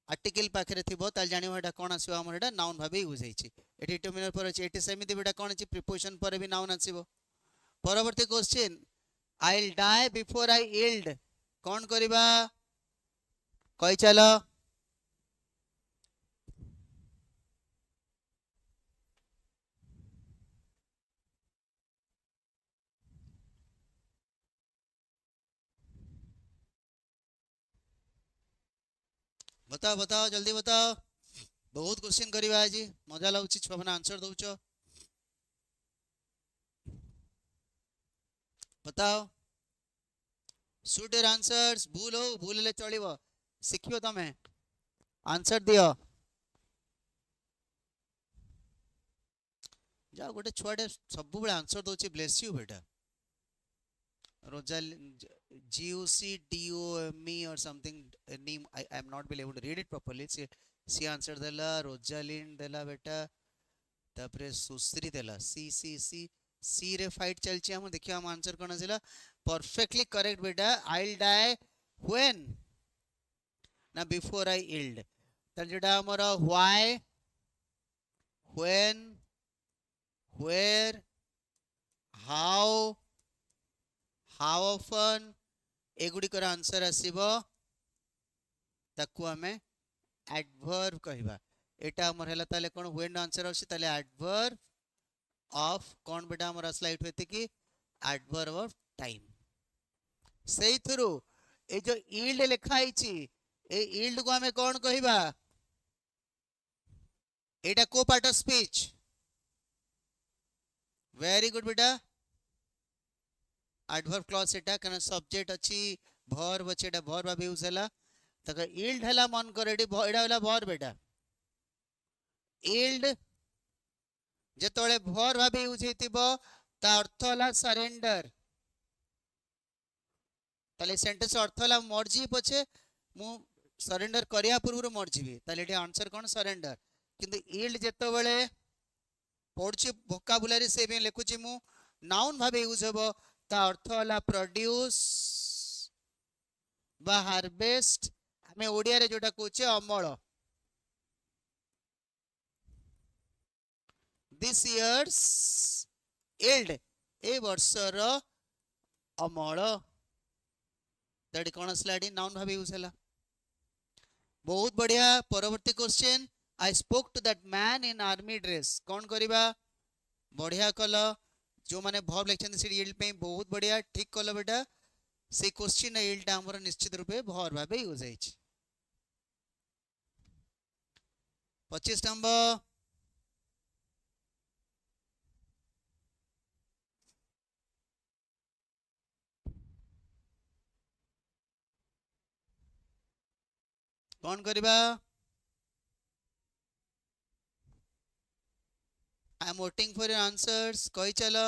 आर्टिकल पाखरे थिबो ताल जानिबाटा कोन आसीबो हमर एटा नाउन भाबे यूज हेछि एटी डिटरमिनर परे अछि एटी सेमिति बेटा कोन अछि प्रीपोजिशन परे भी नाउन आसीबो परवर्ती question I will die before I yield कोन करिबा कहि चलो बताओ बताओ जल्दी बताओ बहुत क्वेश्चन करिबा आज मजा लाଗୁଛି छुआ माने आंसर दउचो बताओ शूट योर आंसर्स भूल हो भूल ले चलिबो सिखियो तमे आंसर दियो जा गोटे छुआटे सब बेले आंसर दउची ब्लेस यू बेटा रोजाल GUCDOME or something name I am not been able to read it properly she answered देला रोजालिन देला बेटा तापरे सुश्री देला C रे फाइट चलची हम देखियो हम आंसर कोन आसिला परफेक्टली करेक्ट बेटा आई विल डाई व्हेन ना बिफोर आई यील्ड त जेटा हमर why when where how how often एगुड़िकर आंसर आसीबो ताकू आमे एडवर्ब कहबा एटा हमर हला ताले कोन व्हेन आंसर आसी ताले एडवर्ब ऑफ कोन बेटा हमर असला इठ हेते कि एडवर्ब ऑफ टाइम सेई थ्रू ए जो यील्ड लिखा आइची ए यील्ड को आमे कोन कहबा एटा को part of speech very good बेटा एडवर्ब क्लॉज एटा कना सब्जेक्ट अछि वर्ब अछि एटा वर्ब भाबे यूज हला तक यील्ड हला मन कर एटी एडा हला वर्ब बेटा यील्ड जेतोले वर्ब भाबे यूज हेतिबो ता अर्थ हला सरेंडर ताले सेंटेंस अर्थ होला मरजी पछे मु सरेंडर करिया पूर्व मरजीबी ताले एटी आंसर कोन सरेंडर किंतु यील्ड जेतो बेले पढुची वोकाबुलरी से भी लिखुची मु नाउन भाबे यूज हबो ता अर्थ होला प्रोड्यूस बा हार्वेस्ट हमें ओडिया रे जोटा कहूचे अमल दिस इयर्स यील्ड ए वर्षर अमल दैट कोन स्लाइड नाउन भाबे यूज हला बहुत बढ़िया परवर्ती question I spoke to that man in army dress कौन करिबा बढ़िया कल जो माने भर्ब लिखछन से यील्ड पे बहुत बढ़िया ठीक कल बेटा से क्वेश्चन यील्ड हमर निश्चित रूपे भर्ब भाबे यूज होइछ 25 नंबर कौन करिबा I am waiting for your answers कहि चलो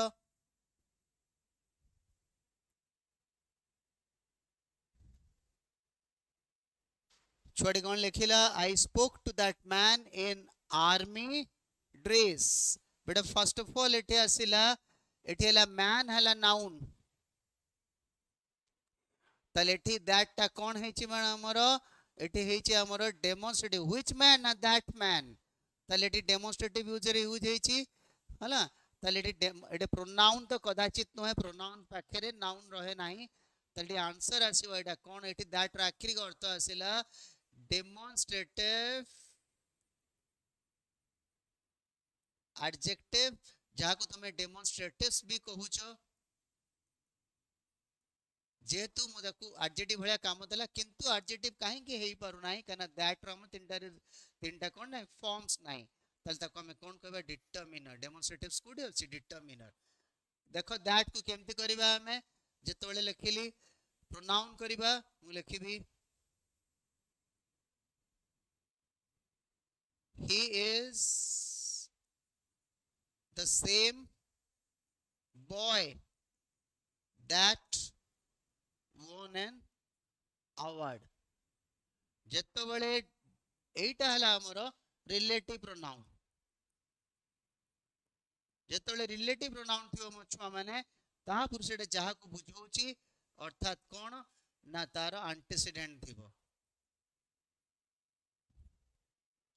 छुआटी कौन लिखिला I spoke to that man in army dress बेटा फर्स्ट ऑफ ऑल एठी आसिला एठी हला मैन हला नाउन ताले एठी दैट ता कौन हेची मन हमरो एठी हेची हमरो डेमोन्स्ट्रेटिव व्हिच मैन ना दैट मैन ताले एठी डेमोन्स्ट्रेटिव यूज रे यूज हेची हला ताले एठी प्रोनाउन तो कदाचित नहे प्रोनाउन पाखरे नाउन रहे नाही ताले आंसर आसीबो एटा कौन एठी दैट रा आखिरी अर्थ आसिला डेमोन्स्ट्रेटिव एडजेक्टिव जाको तुमे डेमोन्स्ट्रेटिव्स भी कहूचो जेतु मुदकु एडजेक्टिव भलिया काम देला किंतु एडजेक्टिव काहे के हेई पारु नाही कना दैट रम तीनटा कोन नाही फॉर्म्स नाही तल तक हमें कोन कहबा डिटरमिनर डेमोन्स्ट्रेटिव्स कोडी अछि डिटरमिनर देखो दैट को केमति करबा हमें जेतोले लिखिली प्रोनाउन करबा मु लिखिबी he is the same boy that won an award जेतो बळे एटा हला हमरो रिलेटिव प्रोनाउन जेतो बळे रिलेटिव प्रोनाउन थियो म छुआ माने ता पुरुषडे जहा को बुझौची अर्थात कोन ना तार एंटीसीडेंट थिबो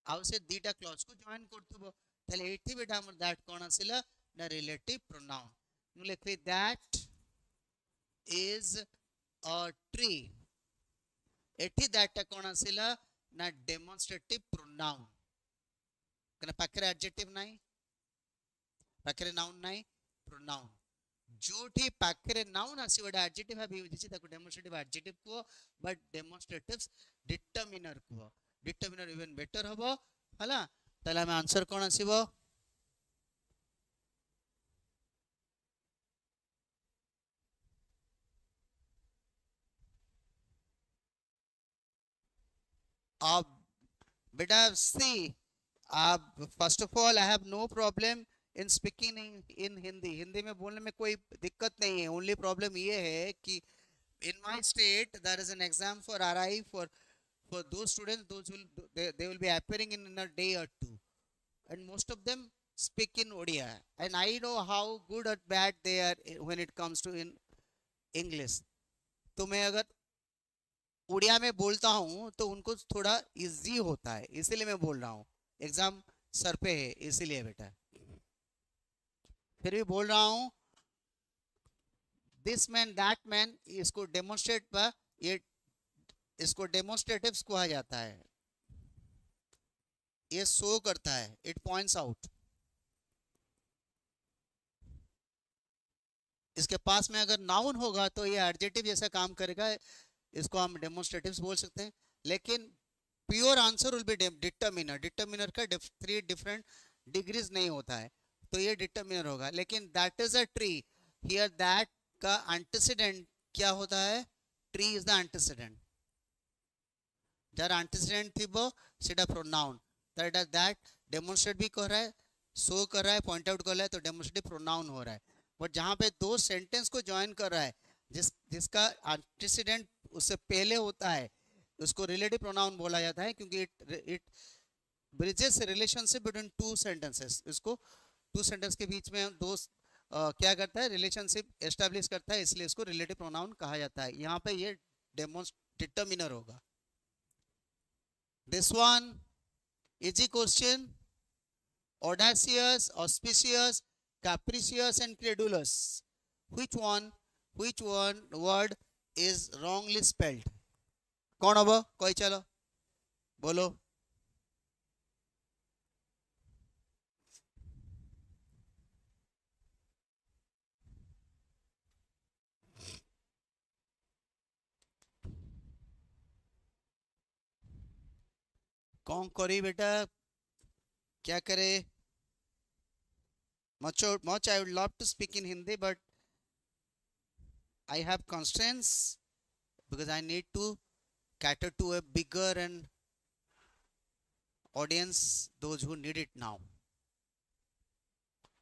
आउ से दीटा क्लॉज को जॉइन करथबो तले एठी बेटा हमर दैट कोन आसिला ना रिलेटिव प्रोनाउन नु लिखबे दैट इज अ ट्री एठी दैट ता कोन आसिला ना डेमोन्स्ट्रेटिव प्रोनाउन कने पाखरे एडजेक्टिव नाही पाखरे नाउन नाही प्रोनाउन जोठी पाखरे नाउन आसी बडा एडजेक्टिव भाबे यूज छी ताको डेमोन्स्ट्रेटिव एडजेक्टिव को बट डेमोन्स्ट्रेटिव्स डिटरमिनर को डिटरमिनर इवन बेटर हबो हला तले हम आंसर कोन आसीबो अब बेटा सी अब first of all I have no problem in speaking in Hindi Hindi में बोलने में कोई दिक्कत नहीं है ओनली प्रॉब्लम ये है कि in my state there is an exam for RI for those students those will they will be appearing in a day or two and most of them speak in Odia and I know how good or bad they are when it comes to in English तो मैं अगर उड़िया में बोलता हूँ तो उनको थोड़ा easy होता है इसीलिए मैं बोल रहा हूँ एग्जाम सर पे है इसीलिए बेटा फिर भी बोल रहा हूँ दिस मैन दैट मैन इसको डेमोन्स्ट्रेट पर ये इसको डेमोन्स्ट्रेटिव्स कहा जाता है ये शो करता है इट पॉइंट्स आउट इसके पास में अगर नाउन होगा तो ये एडजेक्टिव जैसा काम करेगा इसको हम डेमोन्स्ट्रेटिव्स बोल सकते हैं लेकिन pure answer will be determiner determiner का 3 डिफरेंट डिग्रीज नहीं होता है तो ये डिटरमिनर होगा लेकिन that is a tree here that का एंटीसीडेंट क्या होता है ट्री इज द एंटीसीडेंट जार एंटीसीडेंट थिबो सेटा प्रोनाउन दैट डेमोन्स्ट्रेट भी कर रहा है शो कर रहा है पॉइंट आउट कर रहा है तो डेमोन्स्ट्रेटिव प्रोनाउन हो रहा है बट जहां पे दो सेंटेंस को ज्वाइन कर रहा है जिसका एंटीसीडेंट उससे पहले होता है उसको रिलेटिव प्रोनाउन बोला जाता है, क्योंकि it bridges relationship between two sentences. इसको टू सेंटेंस के बीच में दो क्या करता है, रिलेशनशिप एस्टेब्लिश करता है, इसलिए इसको रिलेटिव प्रोनाउन कहा जाता है। यहाँ पे ये डिटर्मिनर होगा। This one easy question, audacious, auspicious, capricious and credulous, which one word is wrongly spelled? कौन हबो कोई, चलो बोलो। कौन करी बेटा, क्या करे? much I would love to speak in Hindi, but I have constraints because I need to cater to a bigger and audience, those who need it now.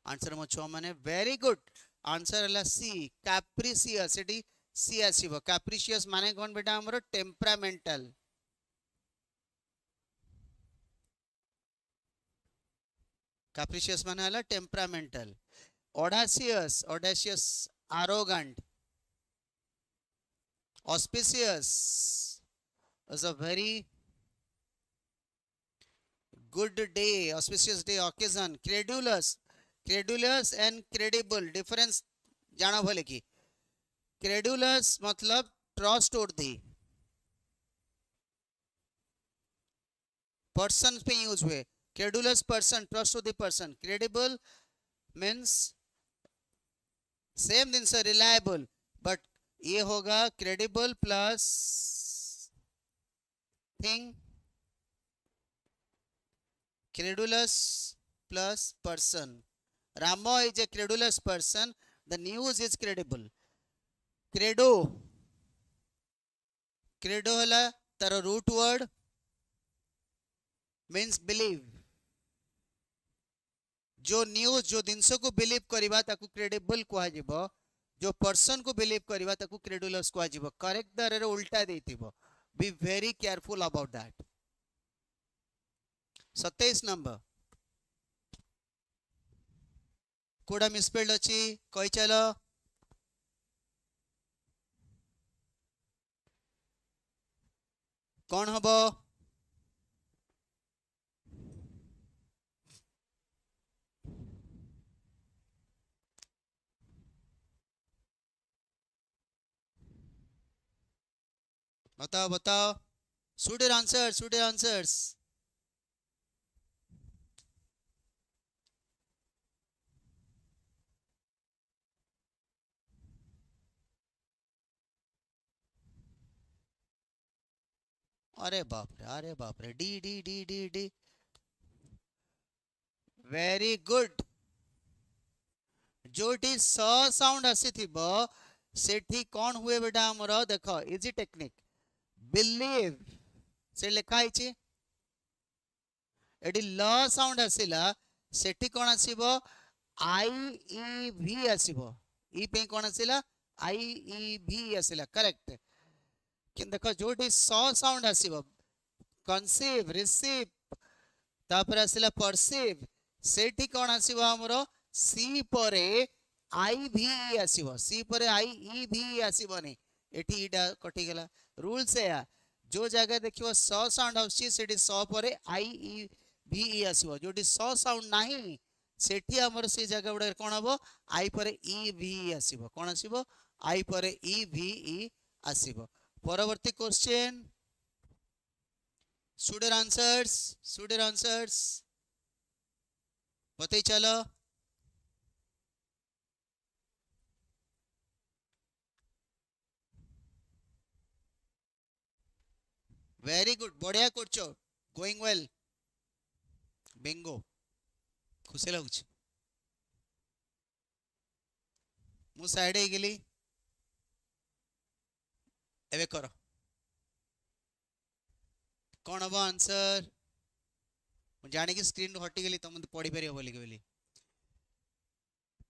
Answer mucho mane very good. Answer ହେଲା C, capricious। Eighty C आसीबो। capricious माने कौन बेटा, हमरो temperamental। capricious माने ହେଲା temperamental। audacious arrogant। auspicious is a very good day, auspicious day, occasion। credulous and credible difference जाना भले की। credulous मतलब trustworthy, पर्सन पे यूज हुए। credulous person, trustworthy person। credible means same दिन से रिलायबल, बट ये होगा credible plus thing, credulous plus person। Ramo is a credulous person, the news is credible। credo है तार रूट वर्ड, मीन्स बिलीव। जो news, जो जिनस को बिलीव करवा ताकू क्रेडिबल कह, जो पर्सन को बिलीव करवा ताकू क्रेडुलस कह। करेक्ट दर उल्टा देथिबो। Be very careful about that. 27 number कोडा मिसपेल्ड अछि, कहि चलो। कौन हबो? बताओ बताओ, shoot your answers, shoot your answers। अरे बाप रे, अरे बाप रे, D D D D D. Very good. जोटी स साउंड आसीथिबो सेठी कौन हुए बेटा हमरो, देखो इजी टेक्निक। बिलीव से लिखा है, एटी ल साउंड आसिला, सेठी कौन आसीबो, आई ई भी आसीबो। ई पे कौन आसिला, आई ई भी आसिला, करेक्ट। कि देखो जोटी स साउंड आसीबो, कंसीव, रिसीव, तापर आसिला परसीव, सेठी कौन आसीबो हमरो, सी परे आई भी आसीबो। सी परे आई ई भी आसीबोनी, एठी इडा कटि गेला। रूल से या जो जगह देखियो स साउंड आउची सेठी स परे आई ई भी ई आसीबो। जोटी स साउंड नाही सेठी हमर से जगह उडे कोन हबो, आई परे ई भी आसीबो। कोन आसीबो, आई परे ई भी ई आसीबो। परवर्ती question, shoot your answers, shoot your answers। बताई चलो। वेरी गुड, बढ़िया करछो, गोइंग वेल। बिंगो, खुशी लगुच। मु साइड हे गेली, एबे करो। कौन हम आंसर? जाने की स्क्रीन हटी गली, तुम पढ़ी पार बोली।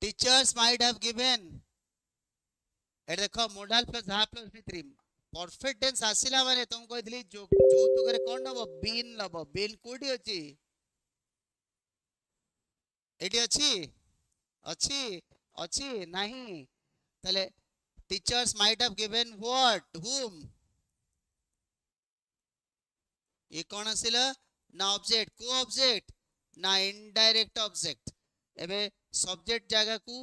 टीचर्स माइट हैव गिवन एट देख modal plus have plus v3 perfect tense आसिला माने तुम कहथली जो तो करे कोन नबो बीन नबो बीन कोडी अछि एटी अछि अछि अछि नहीं तले teachers might have given what whom ये कौन आसिला ना ऑब्जेक्ट को ऑब्जेक्ट ना इनडायरेक्ट ऑब्जेक्ट एबे सब्जेक्ट जगह को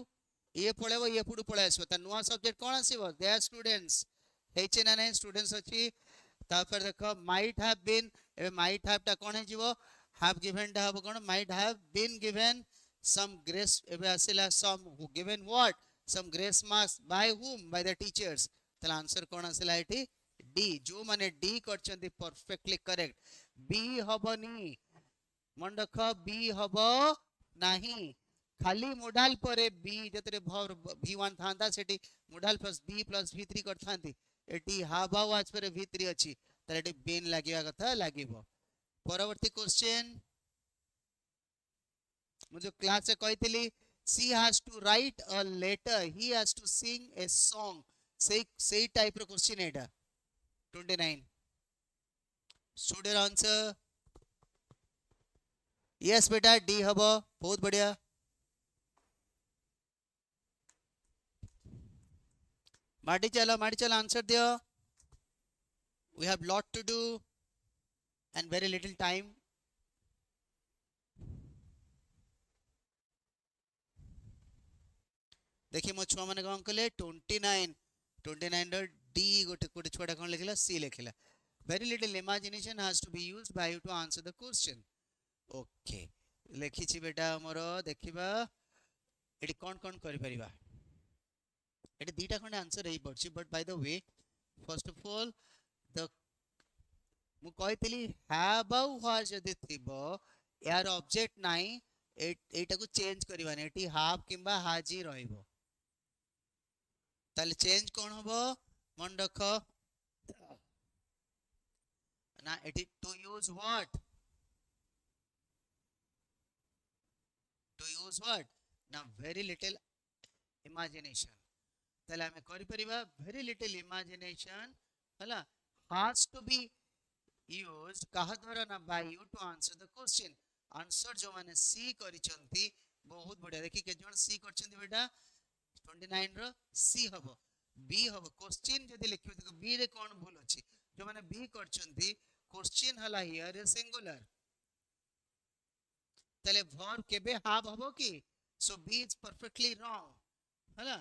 ये पळेबो ये पुडु पळे आसबो त नुवा सब्जेक्ट कौन आसीबो दे आर स्टूडेंट्स हेचे ना नहीं स्टूडेंट्स अछि तापर देखो माइट हैव बीन एबे माइट हैव टा कौन हे जीवो हैव गिवन टा हबो कौन might have been given some grace एबे आसिला some who given what some grace marks by whom by the teachers तला आंसर कौन आसिला एठी डी जो माने डी करचंदी परफेक्टली करेक्ट बी हबनी मन रख बी हबो नाही खाली मोडाल परे बी जतरे भर v1 थांदा सेठी modal plus b plus v3 करथांती एटी हाव आज परे v3 अछि त एटी बीन लागिया कथा लागिबो परवर्ती क्वेश्चन मुझे क्लास से कहतली she has to write a letter he has to sing a song से टाइप रो क्वेश्चन एटा 29 स्टूडेंट आंसर यस बेटा डी हबो बहुत बढ़िया माटी चला आंसर दियो we have lot to do and very little time देखिए मो छुआ माने कौन कले 29 रो डी गोटे गोटे छुआटा कौन लिखला सी लिखला very little imagination has to be used by you to answer the question okay लिखिछि बेटा मोर देखिबा एटी कौन करि परिबा एटी दीटा खंडे आंसर हेई पड़छि but by the way first of all the मु कहतली हैव आउ व्हार जदी थिबो यार ऑब्जेक्ट नाही एटा को चेंज करबानी एटी हाफ किंबा हाजी रहइबो ताले चेंज कोन हबो मन रख ना एटी टू यूज व्हाट ना वेरी लिटिल इमेजिनेशन ताले हमें करि परिबा वेरी लिटिल इमेजिनेशन हला has to be used कहा द्वारा ना by you to answer the question answer जो माने सी करिसंती बहुत बढ़िया देखि के जण सी करछंती बेटा 29 रो सी हबो बी हबो क्वेश्चन जदी लिखियो त बी रे कोन भूल अछि जो माने बी करछंती क्वेश्चन हला हियर ए सिंगुलर तले वर्ब केबे हाव हबो की सो बी इज परफेक्टली रॉन्ग हला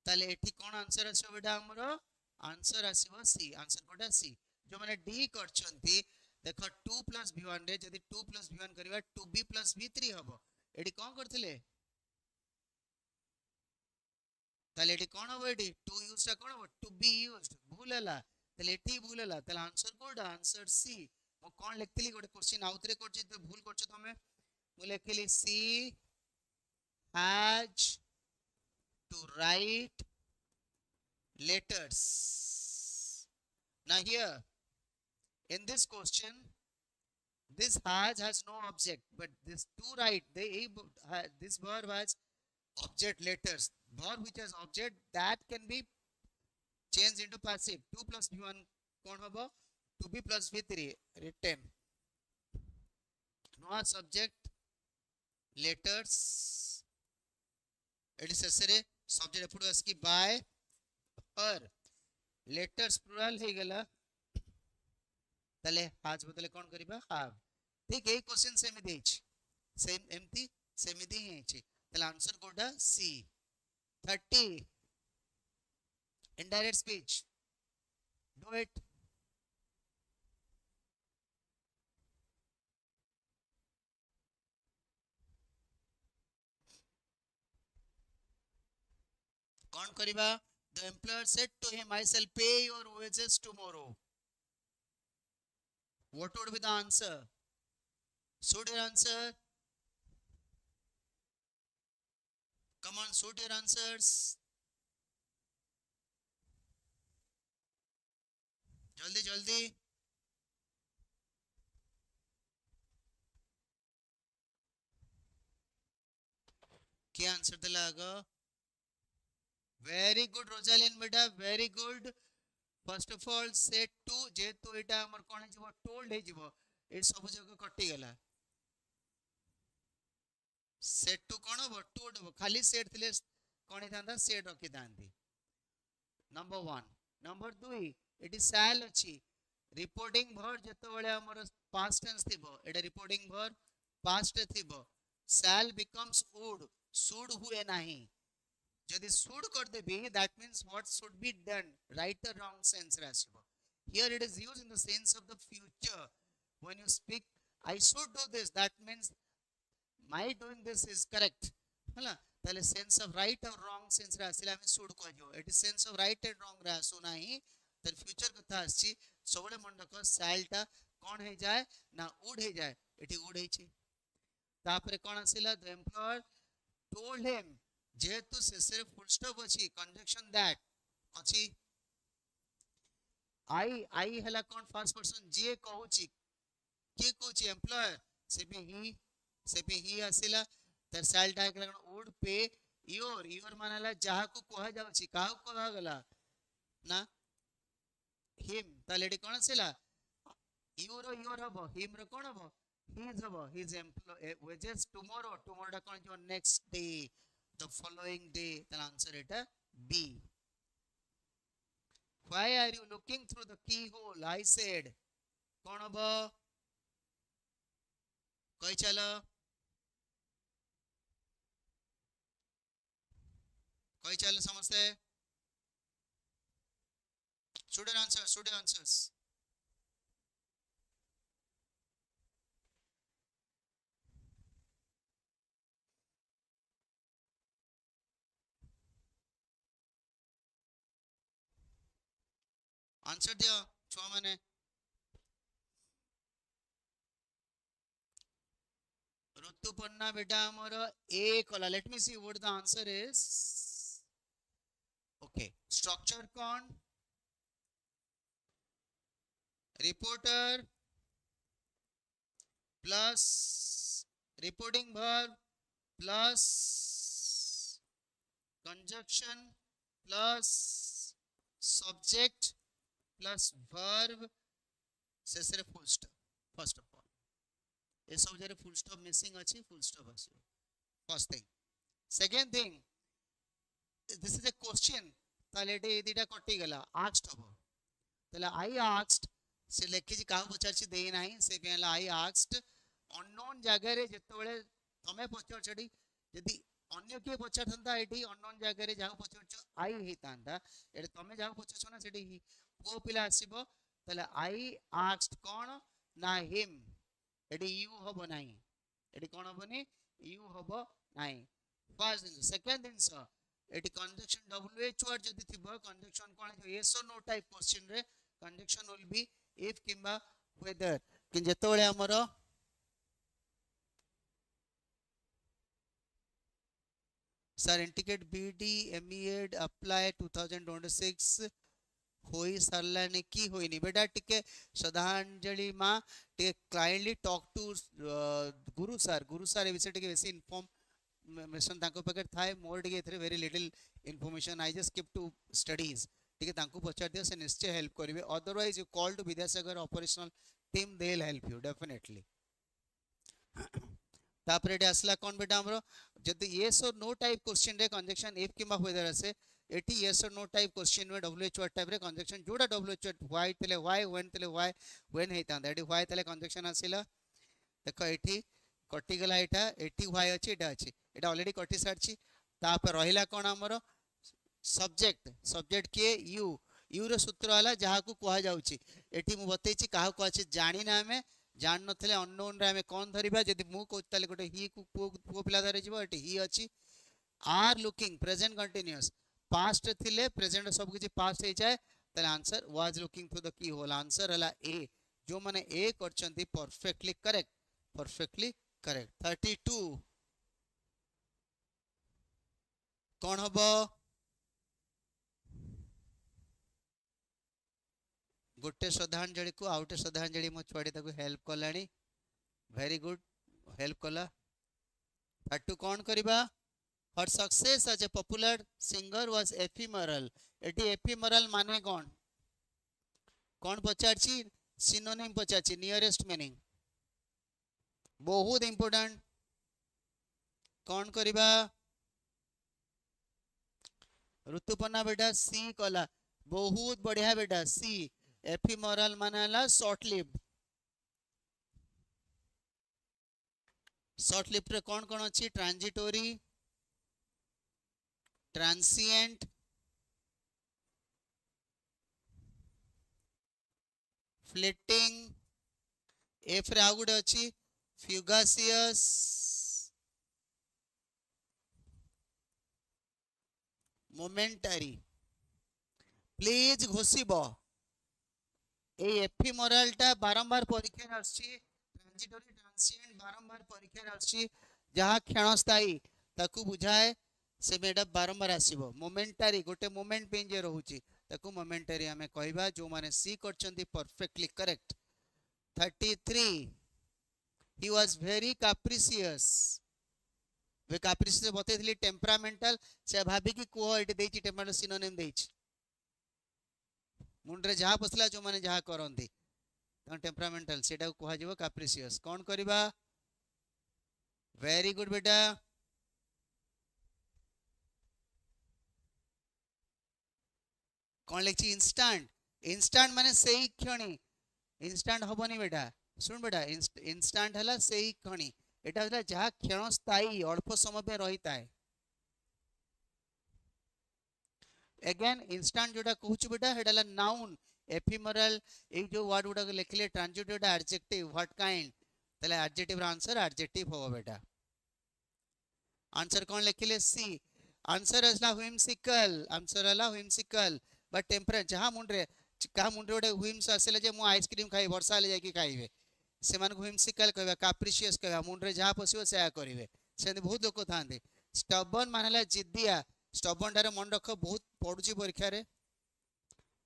तले एठी कोन आंसर आछो बेटा हमरो आंसर आसीबो सी आंसर कोटा सी जो माने डी करछंती देखो 2 प्लस v1 रे जदी 2 प्लस v1 करबा 2b प्लस v3 हबो एठी कोन करथिले ताले एठी कोन हबो एठी 2 यूज ता कोन हबो टू बी यूज्ड भूल हला ताले एठी भूल हला ताले आंसर कोडा आंसर सी मो कोन लिखतिली गोटे क्वेश्चन आउतरे करछि तो भूल करछ तमे मु लिखली she has to write letters now here in this question this has no object but this to write this verb has object letters verb which has object that can be changed into passive 2 plus v1 kon hobo 2b plus v3 written no subject letters it is necessary subject epudu aski by और letters plural हे गेला तले आज बदले कोन करिबा हाव ठीक ए question same देछ same एम्ति सेमिति हे छै तले answer कोडा सी 30 इनडायरेक्ट स्पीच डू इट कोन करिबा the employer said to him I shall pay your wages tomorrow what would be the answer should your answer come on shoot your answers जल्दी जल्दी क्या answer दिला आगा very good Rosalin बेटा, very good. First of all set two जेतु एटा हमर कोन जीवो टोल्ड हे जीवो ए सब जगह कटि गेला। सेट टू कोन हो टोल्ड हो खाली सेट थिले कोन थांदा सेट रखि थांती। नंबर 1 नंबर 2 एटी सैल अछि रिपोर्टिंग भर जेतो बेले हमर पास्ट टेंस थिबो एटा रिपोर्टिंग भर पास्ट थिबो सैल बिकम्स वुड शुड हुए नाही जदि should कर देबी that means what should be done right or wrong sense रे आसीबो। Here it is used in the sense of the future when you speak I should do this that means my doing this is correct हला ताले sense of right or wrong sense रे आसिला हम should कहजो एटी sense of right and wrong रे आसु नाही तर future कथा आसी सबले मन रखो shall टा कोन हे जाए ना would हे जाए एटी would हे छी तापरे कोन आसिला the employer told him जेहेतु शेषे फुल स्टॉप अछि कंजक्शन दैट अछि आई हला कोन फर्स्ट पर्सन जे कहूची के कहूची एम्प्लॉयर से भी ही आसिला तर सेल टैग लगन वुड पे योर मानला जहा को कहा जाउची काहा कहा गला ना हिम तालेडी कोन आसिला योर हबो हिम रो कोन हबो हिज हबो his employ wages tomorrow tomorrow टा कोन जो next day the following day the answer is B. Why are you looking through the keyhole I said कौन हबो कहि चलो समझते student answers आंसर दियो छुआ माने ऋतुपर्णा बेटा हमर ए कला let me see what the answer is okay structure कौन reporter plus reporting verb plus conjunction plus subject plus verb शेषे full stop first of all ए सब जरे फुल स्टॉप मिसिंग अछि फुल स्टॉप आसी first thing second thing this is a question ताले एटे एदिटा कटि गला आस्क्ड हबो ताले आई आस्क्ड से लेखि जी काहु पचारछि देई नाही से बेला आई आस्क्ड अननोन जगह रे जतो बेले तमे पचार छडी यदि अन्य के पचार थंदा एटी अननोन जगह रे जाहु पचार आई ही तांदा एटे तमे जाहु पचार छना सेटी ही को पिला आसीबो ताले आई आस्क्ड कोन ना हिम एटी यू हबो नाही एटी कोन हबोनी यू हबो नाही फर्स्ट दिन सेकंड दिन स एटी कंजक्शन wh वर्ड जदी थिबो कंजक्शन कोन जो yes or no type question रे कंजक्शन विल बी if किंबा whether कि जतो बेले हमरो sir indicate BD MEd apply 2026 होई सरलाने की होइनी बेटा टिके श्रद्धांजलि मां टिके काइंडली टॉक टू गुरु सर ए विषय टिके बेसी इन्फॉर्मेशन तांको पकर थाए मोर टिके एथरे very little information I just keep to studies टिके तांको पचार दियो से निश्चय हेल्प करिवे otherwise you call to Vidyasagar operational team they will help you definitely तापरे एटे असला कोन बेटा हमरो जदी yes or no type question रे कंजक्शन इफ किंबा वेदर असे एटी yes or no type question में wh वर्ड टाइप रे कंजक्शन जोडा wh व्हाई तले व्हाई व्हेन तले व्हेन हेतांदा एटी व्हाई तले कंजक्शन आसिला देखो एटी कटि गला एटी व्हाई अछि एटा अछि एटा ऑलरेडी कटि सारछि तापर रहिला कोन हमरो सब्जेक्ट के यू रो सूत्र वाला जहा को कहा जाउछि एटी मु बतैछि काहा को अछि जानि ना हमें जान नथले अननोन रे हमें कोन धरिबा जदी मु को तले गोटे ही को पिला धरि जिवो एटी ही अछि are looking present continuous past थिले प्रेजेंट सब किछि पास्ट हे जाय तले answer was looking through the key होल आंसर हला ए जो माने ए करचंती परफेक्टली करेक्ट 32 कोन हबो गोटे श्रद्धांजलि को आउटे श्रद्धांजलि मो छुआडी ताको help Kalani very good help कला 32 कोन करिबा her success as a popular singer was ephemeral. Eighty ephemeral माने कौन पचारची सिनोनिम पचारची नियरेस्ट मीनिंग बहुत इंपोर्टेंट कौन करिबा ऋतुपना बेटा सी कला बहुत बढ़िया बेटा सी एफिमोरल माने हला शॉर्ट लिव्ड रे कौन कौन अच्छी ट्रांजिटोरी ट्रांसिएंट फ्लिटिंग एफ रे आउ गुटे अच्छी फ्यूगासियस मोमेंटारी प्लीज घोषिब ए एफिमोरल टा बारंबार परीक्षा आछि ट्रांजिटोरी ट्रांसिएंट बारंबार परीक्षा आछि जहा क्षणस्थायी ताकू बुझाए से मेडा बारंबार आसीबो मोमेंटारी गोटे मोमेंट पे जे रहउची ताकू मोमेंटारी हमें कहबा जो माने सी करचंदी perfectly correct 33 he was very capricious वे कैप्रिसियस बतेइथली टेम्परामेंटल से भाबी कि को एटी देछि टेम्परामेंटल सिनोनिम देछि मुंडरे जहा पसला जो माने जहा करंती त टेम्परामेंटल सेटा को कहा जीवो कैप्रिसियस कौन करबा वेरी गुड बेटा कौन लिखी इंस्टेंट इंस्टेंट माने सही क्षणी इंस्टेंट हबनी बेटा सुन बेटा इंस्टेंट हला सही क्षणी एटा हला जहा क्षण स्थायी अल्प समय पे रहिता है अगेन इंस्टेंट जोटा कहूछु बेटा हेडा नाउन एफिमरल ए जो वर्ड गुडा लिखले ट्रांजिटिव एडजेक्टिव व्हाट काइंड तले एडजेक्टिव रा आंसर एडजेक्टिव हो बेटा आंसर कौन लिखले सी आंसर हला व्हिमसिकल आंसर हला व्हिमसिकल बट टेम्परेचर जहा मुंडरे का मुंडरे गोटे व्हिम्स आसेले जे मु आइसक्रीम खाई वर्षा ले जाकी खाइबे से मान व्हिमसिकल कहबा कैप्रिशियस कहबा मुंडरे जहा पसिबो सेया करिवे से बहुत लोक थांदे स्टबर्न मानला जिद्दिया स्टबर्न डारे मन रख बहुत पडुची परीक्षा रे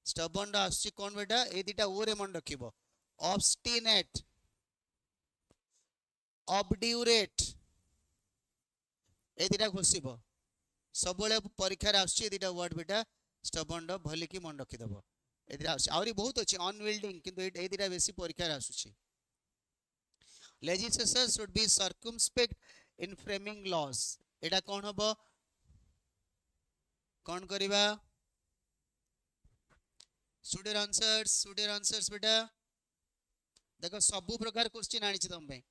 स्टबर्न रा आसी कोन बेटा ए दिटा ओ रे मन रखिबो ऑब्स्टिनेट ऑब्ड्यूरेट ए दिटा घोषिबो सबले परीक्षा रे आसी दिटा वर्ड बेटा स्टबर्न रो भली की मन रखि देबो ए दिटा आसी आउरी बहुत अछि अनविल्डिंग किंतु ए दिटा बेसी परीक्षा रे आसुची legislators should be circumspect in framing laws एटा कोन हबो कौन करिबा स्टूडेंट आंसर्स बेटा देखो सब प्रकार क्वेश्चन आनी छी तुम पे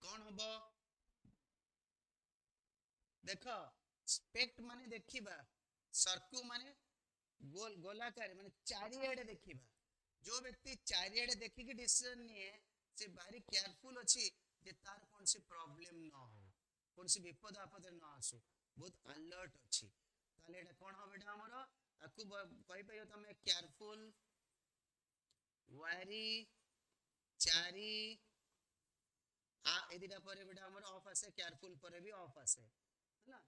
कौन हबो देखो स्पेक्ट माने देखिबा सर्कु माने गोल गोलाकार माने चारिआडे देखिबा जो व्यक्ति चारिआडे देखि के डिसीजन निए से भारी केयरफुल अछि जे तार कोन से प्रॉब्लम न हो कोन से विपद आपद न आसु बहुत अलर्ट अछि ताले एटा कोन हो बेटा हमरो आकु कहि पाइयो तमे केयरफुल वारी चारी आ एदिटा परे बेटा हमरो ऑफ आसे केयरफुल परे भी ऑफ आसे हला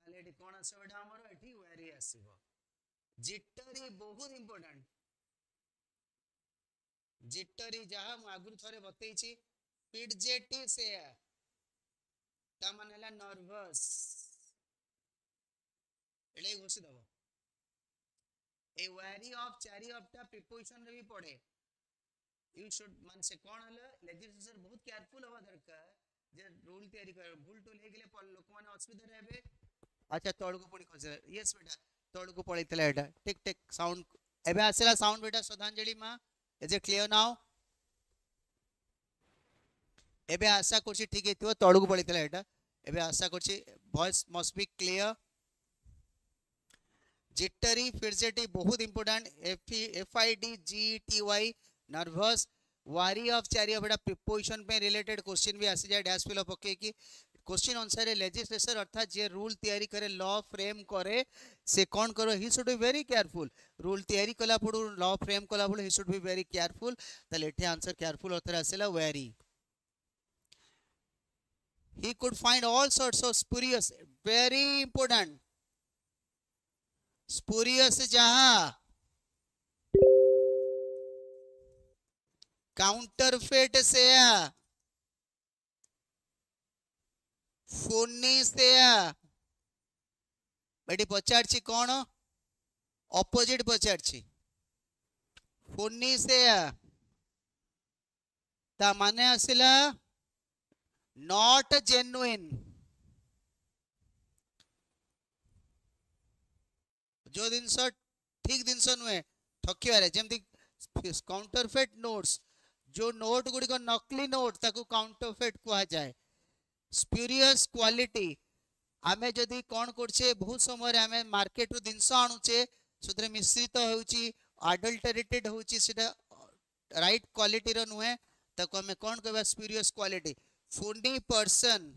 ताले एटी कोन आसे बेटा हमरो एटी वारी आसीबो जिटरी बहुत इंपोर्टेंट जिटरी जहा मु आगुर थरे बतैछि फिडजेटी से ता माने हला नर्वस एले घोषि दबो ए वारी ऑफ चारी ऑफ टा प्रीपोजिशन रे भी पड़े यू शुड मान से कोन हला लेजिस्लेचर बहुत केयरफुल होवा दरकार जे रूल तयारी कर भूल टूल हे गेले लोक माने असुविधा रहबे अच्छा तळको पडी खसे यस बेटा तळको पळैतला एटा टिक टिक साउंड एबे आसेला साउंड बेटा श्रद्धांजलि मा इज इट क्लियर नाउ एबे आशा करछि ठीक हेतिबो तळको पळैतला एटा एबे आशा करछि voice must be clear jittery fidgety बहुत important F I D G T Y nervous wary of chary of बेटा प्रीपोजिशन पे रिलेटेड क्वेश्चन भी आसी जाए डैश फिल पके की क्वेश्चन अनुसार लेजिस्लेचर अर्थात जे रूल तैयारी करे लॉ फ्रेम करे से कौन करो he should be very careful rule तैयारी कला पड़ू लॉ फ्रेम कला पड़ू he should be very careful ताले एठी आंसर केयरफुल अर्थ आसेला very he could find all sorts of spurious very important spurious जहा काउंटरफेट सेया फोनी सेया एटी पचारछि कोन ऑपोजिट पचारछि फोनी सेया ता माने आसिला नॉट जेन्युइन जो जिनस ठीक जिनस नुहे ठकिबारे जेमती काउंटरफेट नोट्स जो नोट गुडी को नकली नोट ताको काउंटरफेट कुआ जाए स्प्यूरियस क्वालिटी आमे जदि कोन करछे बहुत समय रे आमे मार्केट रु जिनस आणुचे सुतरे मिश्रित होउची अडल्टरेटेड होउची सेटा राइट क्वालिटी रो नुहे ताको आमे कोन कहबा स्प्यूरियस क्वालिटी फोनी पर्सन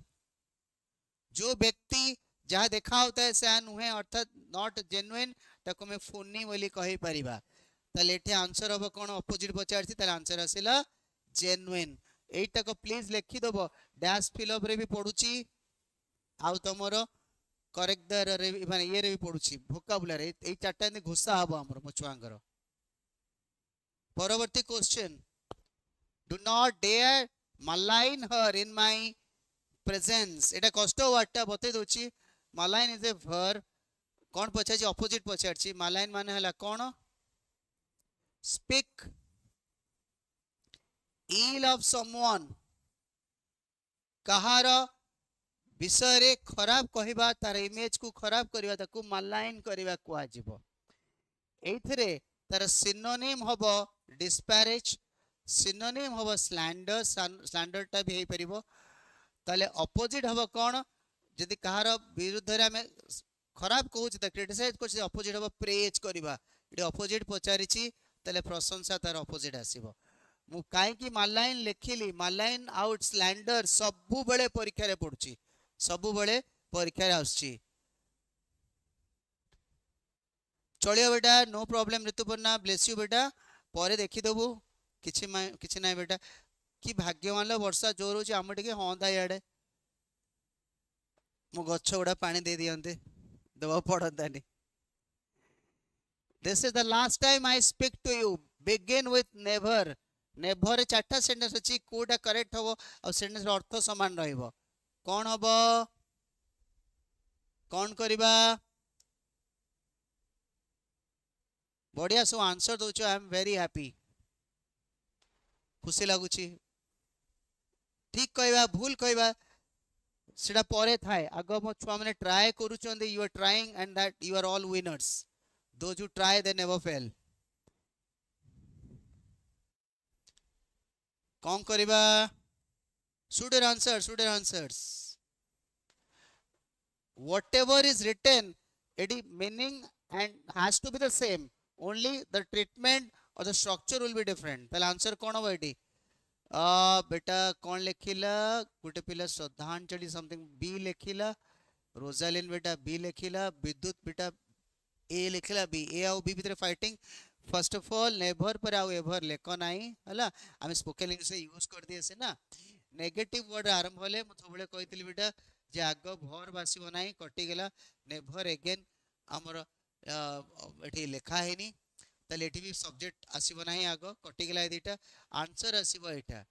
जो व्यक्ति जहाँ देखा होता है से नुहे अर्थात नॉट जेन्युइन ताको मैं फोनी बोली कहि परिबा ताले एठी आंसर हबो कोन ऑपोजिट पचारछि ताले आंसर आसिला जेन्युइन एटा को प्लीज लिखि दबो डैश फिलअप रे भी पढुची आउ तमरो करेक्ट द रे माने ये रे भी पढुची वोकाबुलरी ए चारटा ने घुसा हबो हमर मछुआंगर परवर्ती question do not dare malign her in my presence एटा कष्ट वाटा बते दोची malign इज ए verb कोन पछाची ऑपोजिट पछाची malign माने हला कोन speak ill of someone कहार विषय रे खराब कहिबा तार इमेज को खराब करिबा ताकू malign करिबा कुआ जिवो एथरे तार सिनोनिम हबो disparage सिनोनिम हबो स्लैंडर स्लैंडर टा भी हे परिबो ताले ऑपोजिट हबो कोन जदि कहार विरुद्ध रे हमें खराब कहूछ त क्रिटिसाइज करछ ऑपोजिट हबो प्रेज करिबा इडी ऑपोजिट पचारिछि ताले प्रशंसा तार ऑपोजिट आसीबो मु काहे कि मालाइन लेखिली मालाइन आउट स्लैंडर सबु बेले परीक्षा रे पडुछि सबु बेले परीक्षा रे आछी चलियो बेटा no problem Rituparna bless you बेटा परे देखि देबू किछि नाही बेटा कि भाग्यवान लो वर्षा जोर होची हम टिके होंदा याडे मो गच्छ गुडा पानी दे दियंते दवा पड़तानी this is the last time I speak to you begin with never never रे चारटा सेंटेंस अछि कोडा करेक्ट हबो आ सेंटेंस रो अर्थ समान रहइबो कोन हबो कोन करिबा बढ़िया सो आंसर दोचो आई एम वेरी हैप्पी खुशी लगुची ठीक कहवा भूल कहवा सेटा परे थाए आग मो छुआ माने ट्राई करूचंदे you are trying and that you are all winners those who try they never fail कौन करिबा सुडर answers whatever is written it is meaning and has to be the same only the treatment or the structure will be different ताले answer कोन हो eighty बेटा कौन लिखिला गुटे पिला श्रद्धांजलि something B लिखिला Rosalind बेटा बी लिखिला विद्युत बेटा ए लिखिला बी ए आउ बी भीतर fighting first of all never पर आउ एवर लेको नाही हला हम स्पोकन इंग्लिश से यूज कर दिए से ना नेगेटिव वर्ड आरंभ होले म थोबले कहितली बेटा जे आग भर बासिबो नाही कटि गेला नेवर अगेन हमर एठी लेखा हेनी ताले एठी भी सब्जेक्ट आसीबो नाही आग कटि गेला एदिटा आंसर आसीबो एटा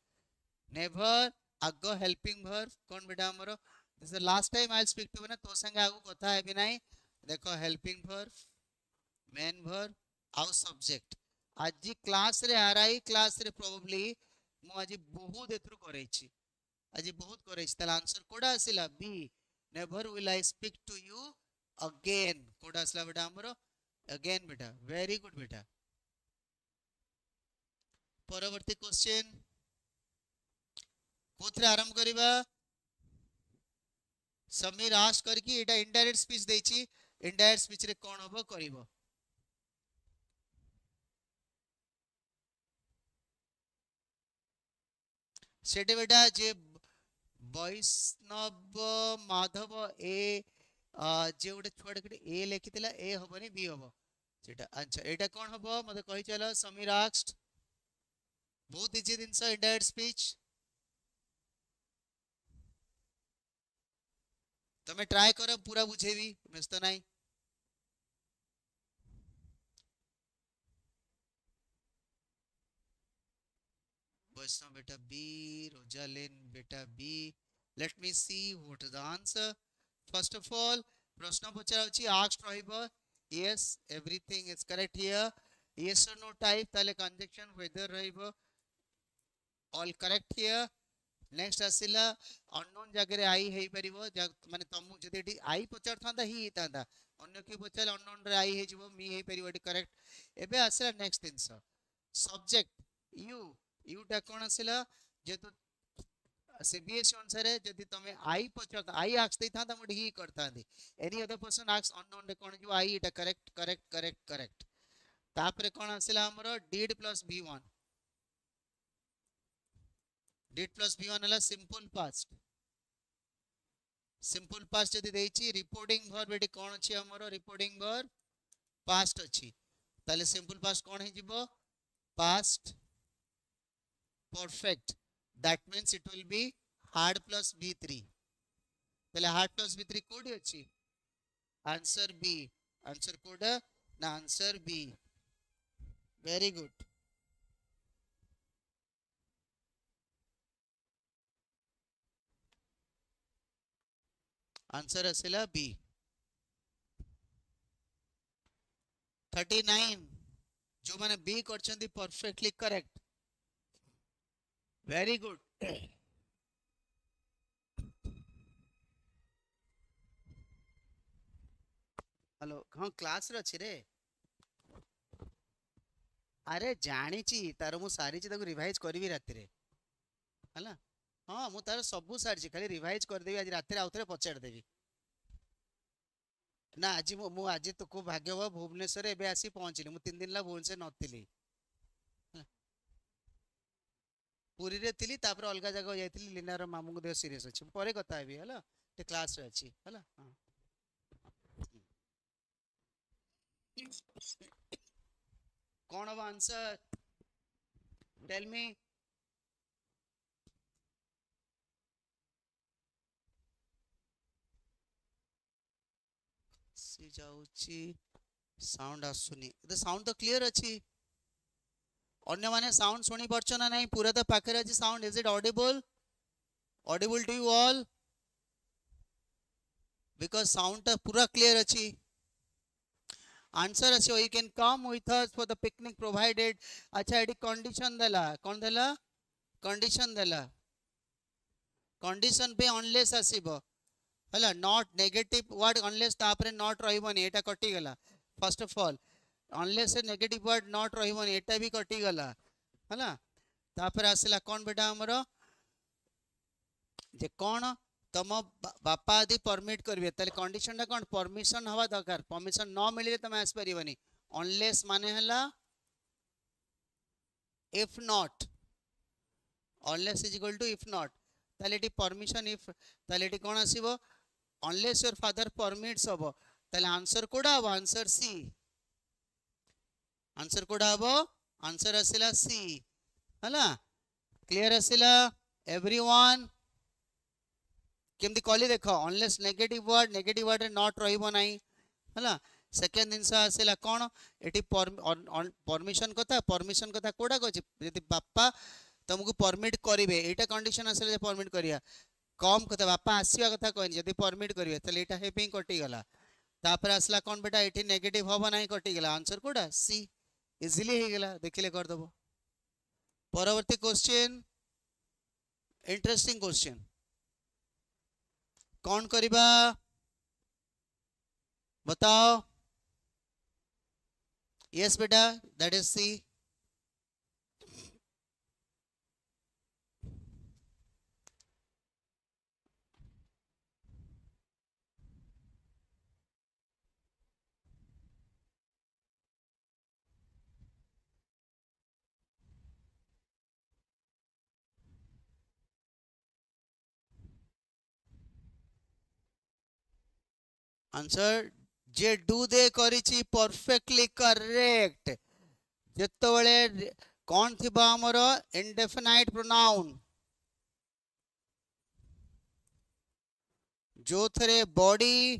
नेवर आग हेल्पिंग वर्ब कोन बेटा हमरो this is last time I speak to ना तो संगे आगु कथा हेबी नाही देखो हेल्पिंग वर्ब मेन वर्ब आउ सब्जेक्ट आज क्लास रे आरआई क्लास रे प्रोबेबली मु आज बहुत एथरु करै छी आज बहुत करै छी ताले आंसर कोडा आसिला B never will I speak to you again कोडा आसिला बेटा हमरो अगेन बेटा वेरी गुड बेटा परवर्ती क्वेश्चन कोथरे आरंभ करिबा समीर आस्क करकी एटा इनडायरेक्ट स्पीच देछि इनडायरेक्ट स्पीच रे कोन होबो करिवो सेटे बेटा जे वैष्णव माधव ए जे गोटे छुआ ए लिखिथिला ए हबनी बी हबो सेटा अच्छा एटा कोन हबो मते कहि चलो समीर आस्क्ड बहुत इजी जिंस इनडायरेक्ट स्पीच तमे ट्राई करो पूरा बुझेबी व्यस्त नाही Vaishnav beta B, Rosalind beta B. Let me see what is the answer. First of all, प्रश्न पचरा होची asked रहिबो. Yes, everything is correct here. Yes or no type ताले conjunction whether रहिबो. All correct here. Next आसिला unknown जगह आई हेई परिबो माने तमु जदि eighty I पचार थांदा ही तांदा अन्य के पचार unknown रे आई हे जिवो मी हेई परिबो एटी करेक्ट. एबे आसिला नेक्स्ट जिंस सब्जेक्ट यू टा कोन आसिला जेतु सीबीएसई अनुसार जदि तमे आई पचार आई आक्स दे था मुडी ही करता दी एनी अदर पर्सन आक्स अननोन रे कोन जो आई एटा करेक्ट करेक्ट करेक्ट करेक्ट. तापरे कोन आसिला हमरो did plus b1 did plus b1 हला सिंपल पास्ट जदि देछि रिपोर्टिंग वर्ब एटी कोन अछि हमरो रिपोर्टिंग वर्ब पास्ट अछि ताले सिंपल पास्ट कोन हे जिवो past perfect. That means it will be hard plus b3. पहले hard plus b3 कोड अछि answer b. Answer कोड ना answer b. Very good. Answer असिला b. 39 जो माने b करछंती perfectly correct. Very good. Hello हाँ class रे अछि रे. अरे जानी ची तार मु सारी ची ताको रिवाइज करबी राति रे हला. हाँ मु तार सबु सारी ची खाली रिवाइज कर देबी आज राति रे आउतरे पचार देबी ना. आज मु आज तो को भाग्य हो भुवनेश्वर एबे आसी पहुंचली मु 3 दिन ला भुवनेश्वर नथिली पुरी रे थिली तापर अलगा जगह जाइथिली लीनार मामू को देह सीरियस अछि परे कथा हेबी हला ते क्लास रे अछि हला. हां कौन अब आंसर टेल मी. सी जाउची साउंड आसुनी तो साउंड तो क्लियर अछि अन्य माने साउंड सुनी परछ ना नहीं पूरा तो पाखरे अछि sound. Is it audible to you all because sound तो पूरा क्लियर अछि. आंसर अछि you can come with us for the picnic provided. अच्छा एडी कंडीशन देला कोन देला कंडीशन देला कंडीशन पे अनलेस आसीबो हला नॉट नेगेटिव वर्ड अनलेस तापरे नॉट रहिबोनी एटा कटि गला. First of all unless a negative word not रहिबोनी एटा भी कटि गला हला. तापरे आसिला कोन बेटा हमरो जे कोन तम बापा आदि परमिट करिवे ताले कंडीशन टा कोन परमिशन हवा दरकार. परमिशन न मिलिले तमे आस परिबनी. अनलेस माने हला if not unless is equal to if not ताले टी परमिशन इफ ताले टी कोन आसीबो अनलेस योर फादर परमिट्स हबो ताले आंसर कोडा हबो आंसर सी. आंसर कोडा हबो आंसर आसिला सी हला. क्लियर आसिला एवरीवन केमती कहली देख अनलेस नेगेटिव वर्ड रे नॉट रहिबो नाही हला. सेकंड जिंस आसिला कोन एटी परमिशन कथा कोडा कहछि यदि बापा तुमको परमिट करिवे एटा कंडीशन आसिला जे परमिट करिया कम कथा बापा आसीवा कथा कहनी यदि परमिट करिवे तले एटा हेपी कटि गला. तापर आसला कोन बेटा एटी नेगेटिव होबो नाही कटि गला. आंसर कोडा सी इजीली हे गला देखिले कर दबो. परवर्ती क्वेश्चन इंटरेस्टिंग क्वेश्चन कौन करिबा बताओ. यस बेटा दैट इज सी. आंसर जे डू दे करिछि परफेक्टली करेक्ट. जेतबेले कौन थिबा हमरो इंडेफिनाइट प्रोनाउन जो थरे बॉडी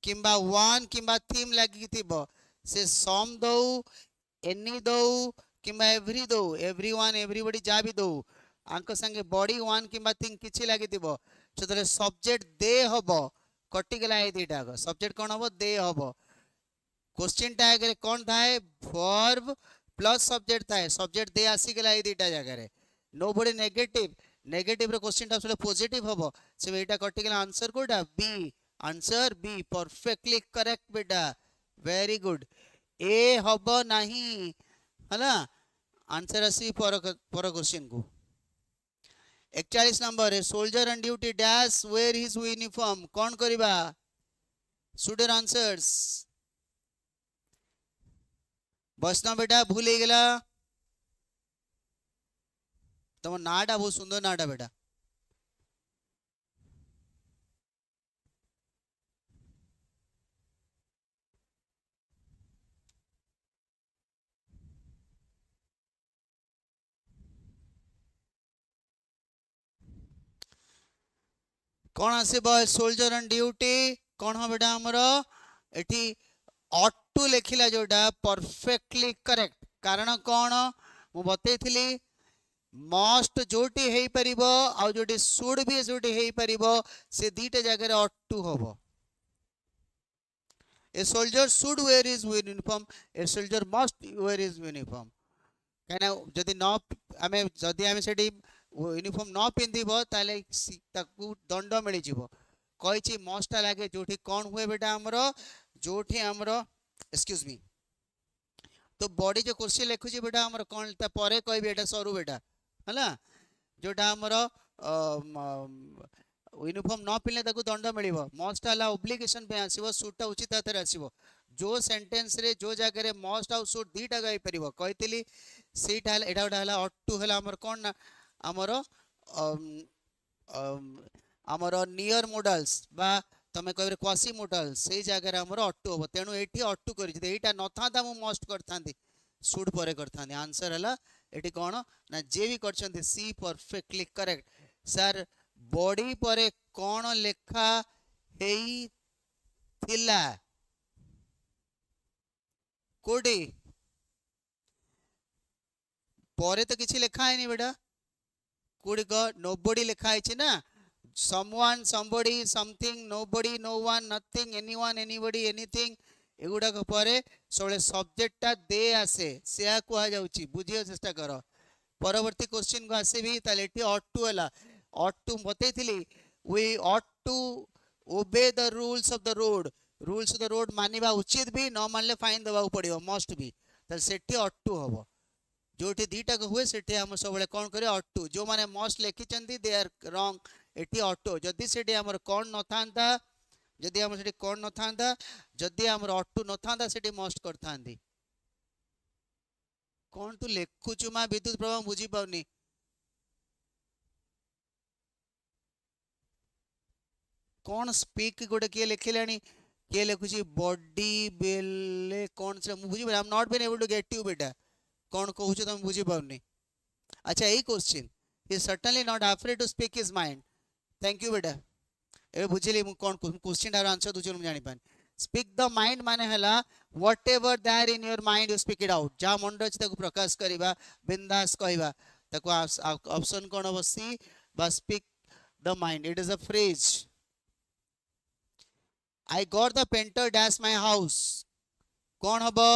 किंबा वन किंबा थीम लगी थिबो से सम दउ एनी दउ किंबा एवरी दो एवरीवन एवरीबॉडी जा भी दो आंक संगे बॉडी वन किंबा थिंग किछि लागि दिबो सेतले सब्जेक्ट दे हबो कटि गेला ए दिटा सब्जेक्ट कोन हबो दे हबो क्वेश्चन टैग रे कोन थाए वर्ब प्लस सब्जेक्ट थाए सब्जेक्ट दे आसी गेला ए दिटा जगह रे नोबडी नेगेटिव नेगेटिव रे क्वेश्चन टा असले पॉजिटिव हबो से एटा कटि गेला आंसर कोडा B answer B perfectly correct बेटा वेरी गुड ए हबो नहीं हला आंसर आसी पर क्वेश्चन को 41 नंबर है soldier on duty dash wear his uniform कौन करिबा स्टूडेंट आंसर्स बसना बेटा भूल ही गेला तुम नाटा बहुत सुंदर नाटा बेटा कौन आसब सोल्जर ऑन ड्यूटी कौन हम बेटा हमर एठी ऑटू लिखिला जोटा परफेक्टली करेक्ट कारण कौन मु बतैथिली मस्ट जोटी हेई परिबो आ जोटी शुड भी जोटी हेई परिबो से दीटा जगह रे ऑटू होबो a soldier should wear his uniform a soldier must wear his uniform कहना जदि न आमे जदि आमे सेठी यूनिफॉर्म न पिंधिबो ताले ताकू दंड मिली जिवो कहिछि मस्ट लागे जोठी कोन हुए बेटा हमरो जोठी हमरो एक्सक्यूज मी तो बॉडी जो क्वेश्चन लिखुछि बेटा हमरो कोन ता परे कहबी एटा सरू बेटा हला जोटा हमरो यूनिफॉर्म न पिले ताकू दंड मिलिबो मस्ट हला ऑब्लिगेशन पे आसीबो सूट उचित हाथ रे आसीबो जो सेंटेंस रे जो जगह रे मस्ट आउ शुड दीटा गाई परिबो कहितली सीट हला एटा उडा हला ऑट टू हला हमर कोन ना हमर हमर नियर मॉडल्स बा तमे कहबे क्वासी मॉडल से जगह रे हमर ऑट टू हो तेनु एठी ऑट टू करि जे एटा न था ता मु मस्ट करथांती शुड परे करथांती आंसर हला एठी कोन ना जे भी करछंती सी परफेक्टली करेक्ट सर बॉडी परे कोन लेखा हेई थिला कोडी परे तो किसी लिखा है नहीं बेटा कोडी को नोबडी लिखा है ना someone somebody something nobody no one nothing anyone anybody anything एगुडा को परे सोले सब्जेक्ट टा दे आसे सेया कुआ जाउची बुझियो चेष्टा करो परवर्ती क्वेश्चन को आसे भी ताले एठी ought to हला ought to बतेथिली we ought to obey the rules of the road मानिबा उचित भी न मानले फाइन दबाउ पड़ियो मस्ट भी त सेठी ought to हबो जोठी दीटा को हुए सेठी हम सब बळे कोन करे ought to जो माने must Lekhi Chandi they are wrong एठी ought to जदी सेठी हमर कोन न थांता जदी हमर सेठी कोन न थांता जदी हमर ought to न थांता सेठी मस्ट करथांदी कोन तू लेखुचु मा विद्युत प्रवाह बुझी पाउनी कौन स्पीक गोटे किए लिखिलानी किए लिखुची बॉडी बेले कौन से बुझी I am not been able to get you बेटा कौन कहूछ तुम बुझी पाउनी अच्छा यही क्वेश्चन ही certainly not afraid to speak his mind thank you बेटा ए बुझिली मु कौन क्वेश्चन आर आंसर दुचु मु जानि पानी स्पीक द माइंड माने हला whatever there in your mind you speak it out जा मन अछि ताको प्रकाश करिबा बिंदास कहबा ताको ऑप्शन कोन हो सी बा speak the mind it is a phrase I got the painter dash my house कौन हबो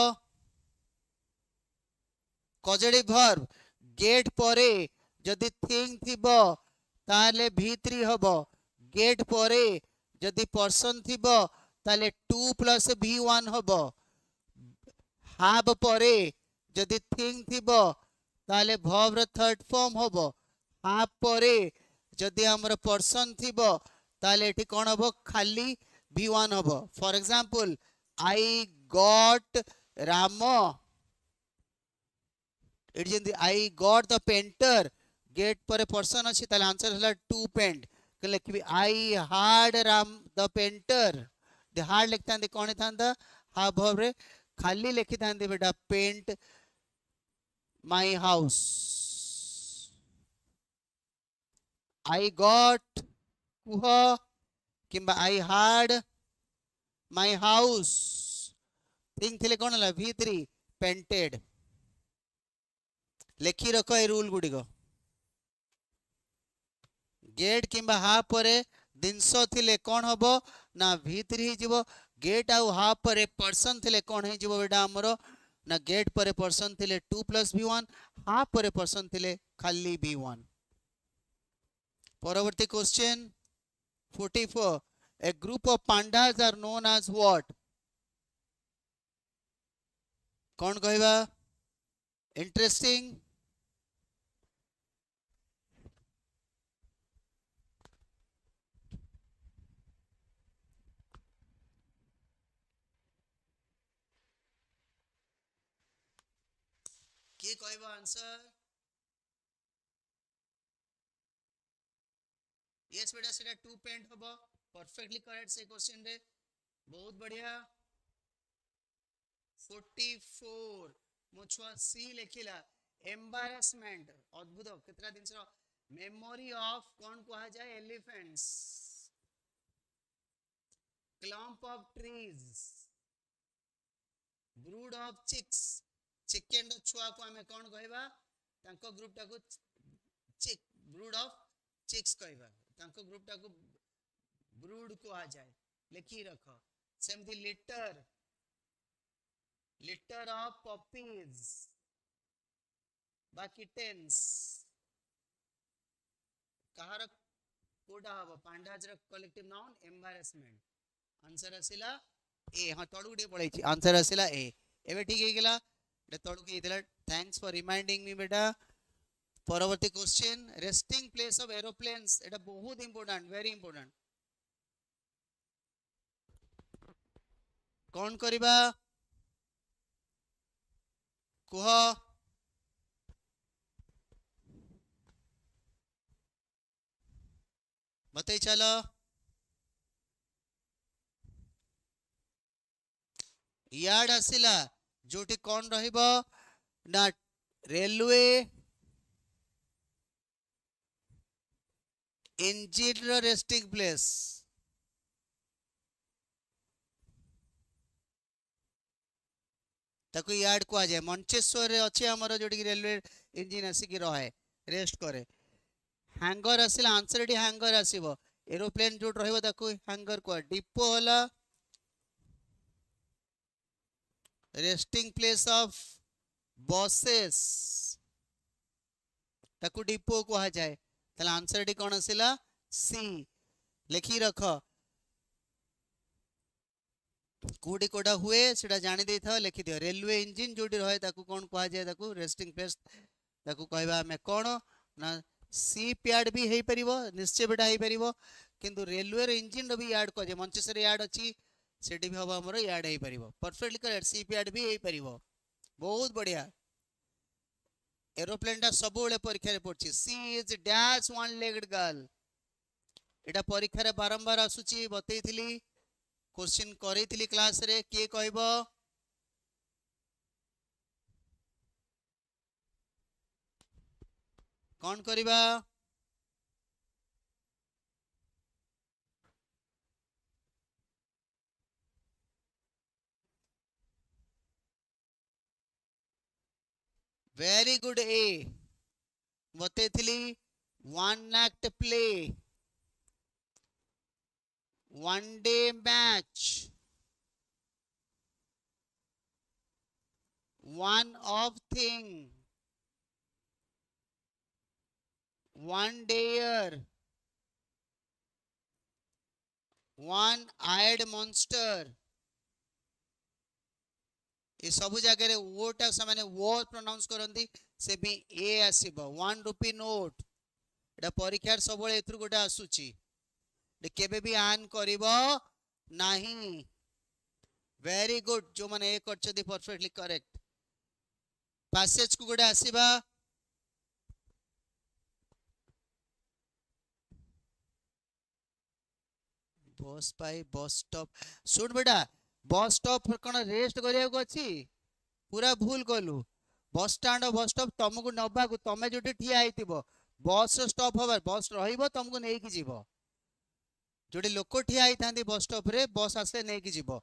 कॉजेटिव वर्ब गेट परे जदि थिंग थिबो ताले भीतरी हबो गेट परे जदि पर्सन थिबो ताले 2 प्लस v1 हबो हाब परे जदि थिंग थिबो ताले वर्ब र थर्ड फॉर्म हबो हाब परे जदि हमर पर्सन थिबो ताले एठी कोन हबो खाली v1 हबो for example I got Ramo इट जेंदी I got the painter get पर पर्सन अछि ताले आंसर हला टू पेंट के लिखबी I had Ram the painter द हार्ड लिखता दे कोन थांदा हा वर्ब रे खाली लिखि थांदे बेटा paint my house I got कुह किंबा I had my house थिंग थिले कोन हला v3 पेंटेड लेखि रख ए रूल गुड़िक गेट किंबा हाफ पर जिनस थिले कौन हम ना भितरी हो गेट आउ हाफ पर पर्सन थिले कौन हो बेटा आमर ना गेट पर पर्सन थिले 2 + v1 हाफ पर पर्सन थिले खाली v1 परवर्ती question 44 a group of pandas are known as what कौन कहवा इंटरेस्टिंग किए कहबा आंसर यस बेटा सेटा 2 पेंट हबो परफेक्टली करेक्ट से क्वेश्चन रे बहुत बढ़िया 44 मो छुआ सी लिखिला एम्बारासमेंट अद्भुत केतरा दिन से मेमोरी ऑफ कौन कहा जाए elephants clump of trees brood of chicks chicken छुआ को हमें कौन कहबा तांको ग्रुप टाको चिक ब्रूड ऑफ चिक्स कहबा तांको ग्रुप टाको ब्रूड को आ जाए लिखी रखो सेमती लिटर लिटर ऑफ पपीज बा किटेन्स कहार कोडा हबो पांडाज र कलेक्टिव नाउन एम्बारासमेंट आंसर आसिला ए हां तळु गुडी पळैछि आंसर आसिला ए एबे ठीक हे गेला एटा तळु के हेतला थैंक्स फॉर रिमाइंडिंग मी बेटा परवर्ती question resting place of aeroplanes एटा बहुत इंपोर्टेंट वेरी इंपोर्टेंट कौन करिबा कुह बतई चलो यार्ड आसिला जोटी कौन रहिबो ना रेलवे इंजिन रो रेस्टिंग प्लेस ताको यार्ड को आ जाए मंचेश्वर रे अछि हमर जोटी रेलवे इंजिन आसी की रहे रेस्ट करे हैंगर आसिला आंसर एटी हैंगर आसीबो एरोप्लेन जोट रहिबो ताको हैंगर को डिपो होला रेस्टिंग प्लेस ऑफ बसेस ताको डिपो को आ जाए तले आंसर एटी कोन आसिला सी लिखि रख कोडी कोडा हुए सेटा जानि देई था लिखि दियो रेलवे इंजिन जोटी रहे ताको कोन को आ जाए ताको रेस्टिंग प्लेस ताको कहबा हमें कोन ना सीप यार्ड भी हेई परिबो निश्चय बेटा हेई परिबो किंतु रेलवे रे इंजिन रो भी यार्ड को जे मंचेश्वर यार्ड अछि सेठी भी हबो हमरो यार्ड हेई परिबो परफेक्टली करेक्ट सीप यार्ड भी हेई परिबो बहुत बढ़िया एरोप्लेन टा सब बेले परीक्षा रे पड़छि she is dash one legged girl एटा परीक्षा रे बारंबार आसुची बतैथिली क्वेश्चन करैथिली क्लास रे के कहबो कौन करिबा वेरी गुड ए बतैथिली one act play one day match one of thing one dare one eyed monster ये सब जगह रे वो टा से वो प्रोनाउंस करंती से भी ए आसीबो 1 रुपी नोट एटा परीक्षा सब बेले एथुर गोटे आसुची केबे भी आन करिवो नाही वेरी गुड जो माने ए करछदी परफेक्टली करेक्ट पैसेज को गोटे आसीबा बस पाई बस स्टॉप सुन बेटा बस स्टॉप कौन रेस्ट करिया को अछि पूरा भूल कलु बस स्टॉप तुमको नबा को तमे जोटी ठिया आइतिबो बस स्टॉप हबार बस रहिबो तुमको नै कि जीवो जोटी लोक ठिया आइथांदी बस स्टॉप रे बस आसे नै कि जीवो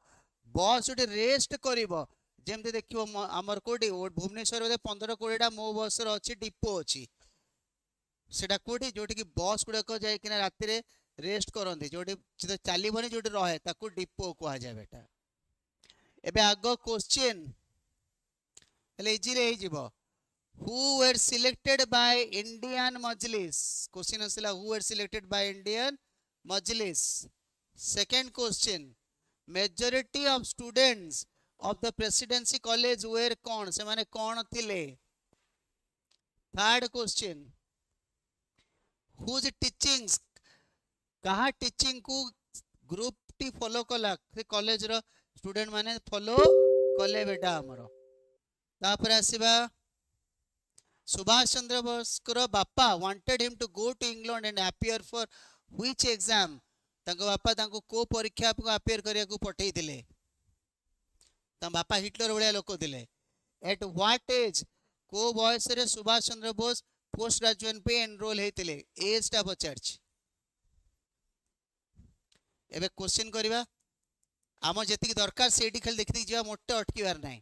बस जोटी रेस्ट करिवो जेमती देखियो आमर कोडी भुवनेश्वर बोधे 15-20टा मो बस अच्छी डिपो अच्छी सेटा कोठी जोटी की बस गुड़ाक जाइकिना राति रे रेस्ट करंती जोटी चलीबनी जोटी रहे ताकू डिपो कहा जाए बेटा एबे आग क्वेश्चन हेले इजी रे हिजिबो who were selected by Indian Majlis question asila who were selected by Indian Majlis second question majority of students of the presidency college were kon se mane kon thile third question whose teachings kaha teaching ku group T follow कला से college रो student माने follow कले बेटा हमरो तापर आसीबा सुभाष चंद्र बोस को बापा wanted him to go to England and appear for which exam तांको बापा तांको को परीक्षा को अपियर करिया को पठेई दिले ता बापा हिटलर भलिया लोक दिले एट व्हाट एज को बयस रे सुभाष चंद्र बोस पोस्ट ग्रेजुएट पे एनरोल हेतिले एज ता पचारछि एबे क्वेश्चन करिबा आम जेतिक दरकार सेठी खाली देखि जिवा मोटे अटकीवार नाही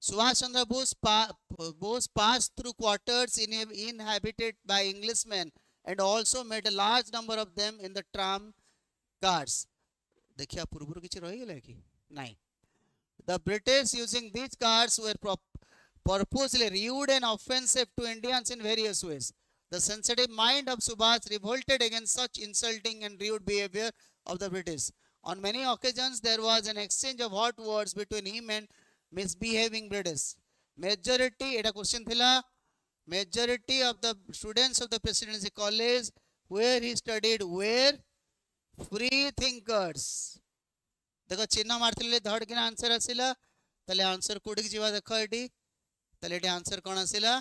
Subhash Chandra Bose passed through quarters inhabited by Englishmen and also made a large number of them in the tram cars. देखिए पूर्व किसी रही गले कि नहीं The British using these cars were purposely rude and offensive to Indians in various ways. The sensitive mind of Subhash revolted against such insulting and rude behavior of the British. On many occasions, there was an exchange of hot words between him and misbehaving British. Majority, এটা question thila, majority of the students of the presidency college where he studied were free thinkers. देखो चिन्ह मारथिले धड़ किना answer आसिला तले answer कोडी की जीवा देखो एटी तले एटी आंसर कोन आसिला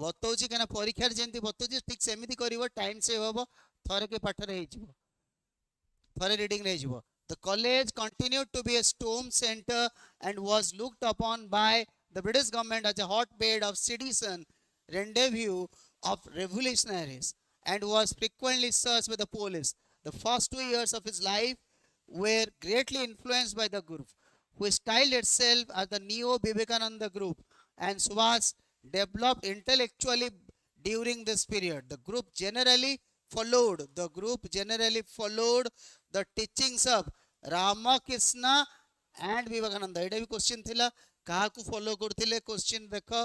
बतौची केना परीक्षा जेंती बतौची ठीक सेमिति करिवो टाइम सेव हबो थरे के पाठ रे हिजबो थरे रीडिंग रे हिजबो The college continued to be a storm center and was looked upon by the British government as a hotbed of sedition, rendezvous of revolutionaries, and was frequently searched by the police. The first 2 years of his life were greatly influenced by the group, who styled itself as the Neo-Vivekananda group, and Subhash developed intellectually during this period. The group generally followed the teachings of Ramakrishna and Vivekananda. एटा भी question थिला कहा को follow करथिले question देखो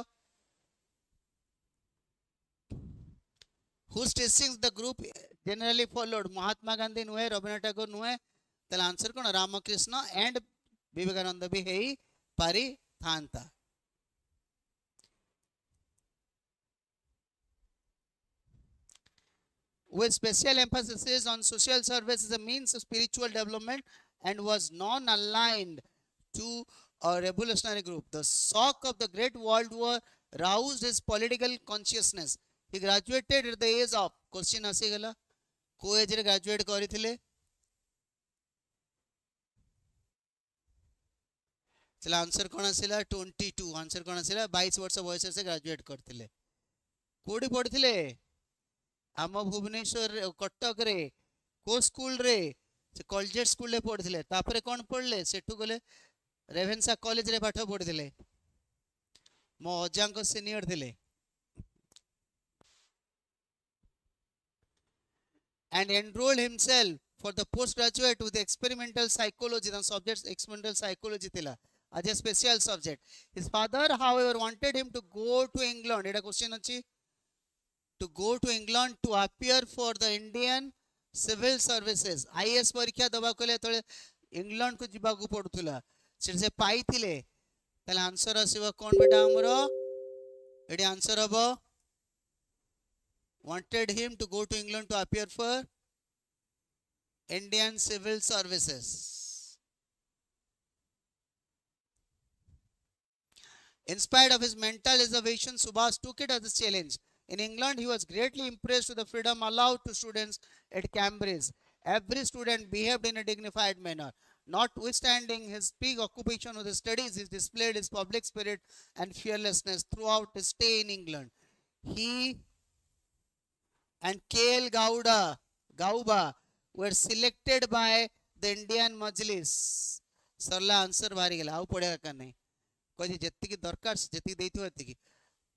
whose teachings the group generally followed Mahatma Gandhi नुहे रवींद्रनाथ टैगोर नुहे तले answer कोन रामकृष्ण एंड विवेकानंद भी हेई पारी थांता with special emphasis on social service as a means of spiritual development and was non-aligned to a revolutionary group. The shock of the Great World War roused his political consciousness. He graduated at the age of question आसीगला को as रे graduate करिथिले चला answer कोन आसीला 22 answer कोन आसीला 22 वर्ष बयस से graduate करथिले कोडी पढिथिले आम भुवनेश्वर कटक रे को स्कूल रे से कॉलेज स्कूल रे पढ़िथिले तापरे कोन पढ़ले सेठु गले रेवेन्सा कॉलेज रे पाठ पढ़िथिले मो अजांक सीनियर थिले and enrolled himself for the postgraduate with experimental psychology. The subject experimental psychology thila as a special subject. His father, however, wanted him to go to England. Eta question achi to go to England to appear for the Indian civil services. IS परीक्षा दबा कोले तळे England को जिबा को पडुथुला से पाई थिले तले आंसर आसीबा कोन बेटा हमरो एडी आंसर हबो wanted him to go to England to appear for Indian civil services. In spite of his mental reservation, Subhash took it as a challenge. In England, he was greatly impressed with the freedom allowed to students at Cambridge. Every student behaved in a dignified manner. Notwithstanding his big occupation with his studies, he displayed his public spirit and fearlessness throughout his stay in England. He and K.L. Gauba were selected by the Indian Majlis Sarala answer बाहरी गला आउ पढ़िया दरकार नहीं कहि जेतिकी दरकार जेतिकी देइथो एतिकी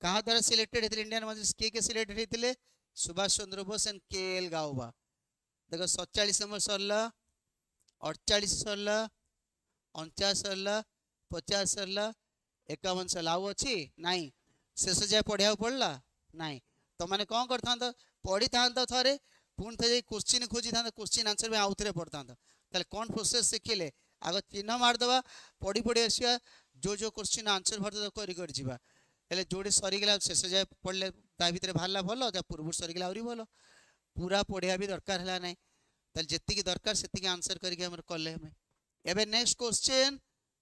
कहा द्वारा सिलेक्टेड हेतिले इंडियन मजलिस के सिलेक्टेड हेतिले Subhash Chandra Bose and K L गाओबा देखो 47 नंबर सरला 48 सरला 49 सरला 50 सरला 51 सरला आउ अछि नाही शेष जाय पढ़िया पड़ला नाही तो माने कौन करथांत पढ़ी थांत थरे पुन थे क्वेश्चन खोजी था क्वेश्चन आंसर में आउ थे पढ़ता ताले कौन प्रोसेस शिखिले आग चिन्ह मारदबा पढ़ी पढ़ी आसिया जो जो क्वेश्चन आंसर भरदे करी कर जीवा हेले जोड़ी सरीगला शेष जाए पढ़ले ता भितर बाहरला भलो जा पूर्व सरीगला आउरी भलो पूरा पढ़िया भी दरकार हला नै ताले जेतिकी दरकार सेतिकी आंसर करके हमर करले हमें एबे नेक्स्ट क्वेश्चन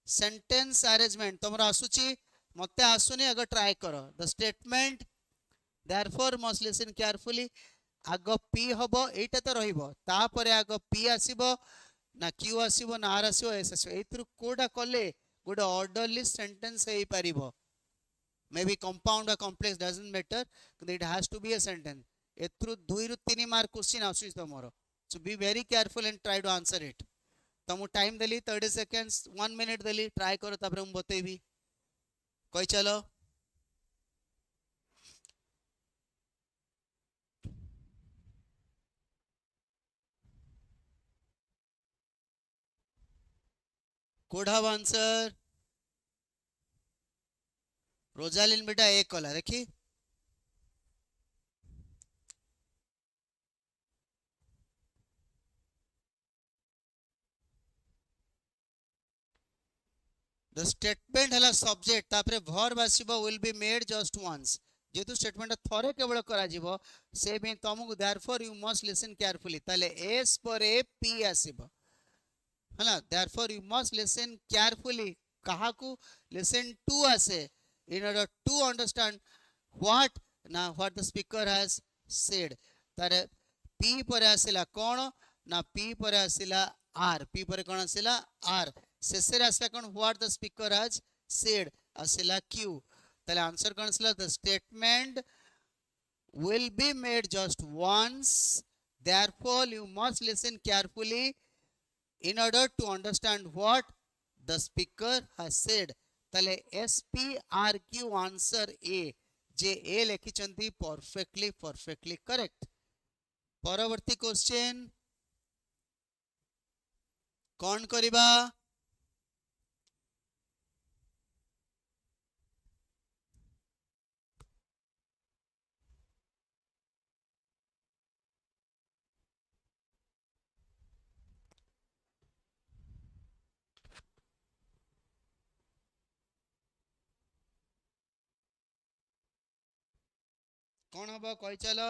सेंटेंस अरेंजमेंट तमरा आसुची मते आसुनी अगर ट्राई करो the statement therefore must listen carefully आग पी हम एटा तो रही आग पी आसब ना क्यू आसब ना आर आसब एस आसब ए कोटा कले गोटे ऑर्डरली सेंटेंस हो पार may be compound or complex doesn't matter it has to be a sentence एथु 2 रु 3 मार्क क्वेश्चन आसुच तुमर so be very careful and try to answer it तुमको टाइम देली 30 सेकेंड्स 1 मिनट देली ट्राई करो तापर हम बतेबी कही चलो कोड हैव आंसर रोजालिन बेटा एक कला देखी द स्टेटमेंट हला सब्जेक्ट तापरे वर्ब आसीबो will be made just once जेतु स्टेटमेंट थरे केवल करा जीवो से भी तुमको therefore you must listen carefully ताले एस पर ए पी आसीबो हला therefore you must listen carefully कहा को लिसन टू आसे in order to understand what the speaker has said तारे p पर आसिला कोन ना p पर आसिला r p पर कोन आसिला r शेषरे आसिला कोन what the speaker has said आसिला q ताले आंसर कोन आसिला the statement will be made just once therefore you must listen carefully in order to understand what the speaker has said ताले SPRQ आंसर ए जे ए लिखिचंती परफेक्टली करेक्ट परवर्ती क्वेश्चन कौन करिबा कौन हम कही चलो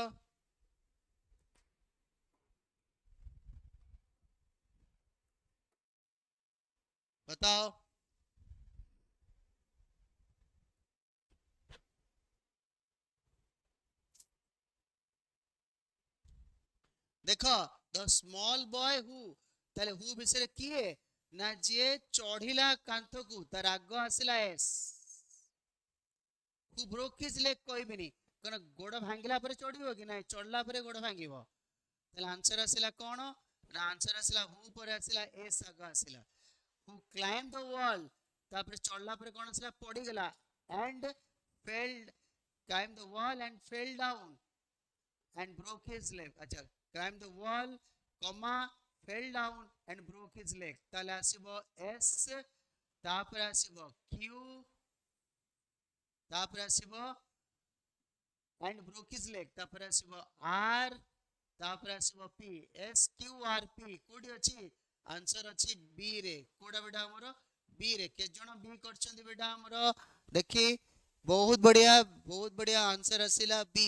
बताओ देखो द स्मॉल बॉय हु ताले हु विषय किए ना जे चढ़िला कांथ को तार आग आसिला S who broke his leg कहबिनी कन गोड़ भांगिला परे चढ़िबो कि नाही चढ़ला परे गोड़ भांगिबो ताले आंसर आसिला कोन ना आंसर आसिला हु परे आसिला एस आग आसिला हु क्लाइम द वॉल तापर चढ़ला परे कोन आसिला पड़ी गेला and failed climb the wall and fell down and broke his leg अच्छा climb the wall comma fell down and broke his leg ताले आसीबो एस तापर आसीबो क्यू तापर आसीबो एंड ब्रोक हिज लेग तापर आसीबो आर तापर आसीबो P S Q R P कोडी अछि आंसर अछि बी रे कोडा बेटा हमर बी रे के जण बी करछंती बेटा हमर देखि बहुत बढ़िया आंसर आसीला बी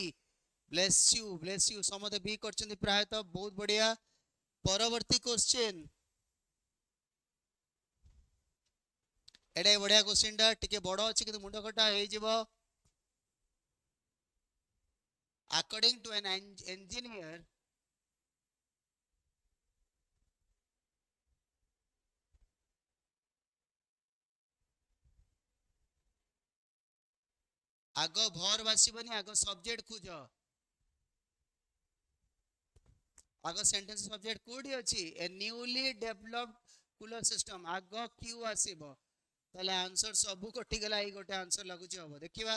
ब्लेस यू समते बी करछंती प्राय तो बहुत बढ़िया परवर्ती क्वेश्चन एडे बढ़िया क्वेश्चन टा टिके बड़ो अछि कि मुंड कटा हे जिवो according to an engineer आग भर बासिबनी आग सब्जेक्ट खोज आग सेंटेंस सब्जेक्ट कोडी अछि ए न्यूली डेवलप्ड कूलर सिस्टम आग क्यू आसीबो ताले आंसर सब कटि गला एई गोटे आंसर लागुची हबो देखिबा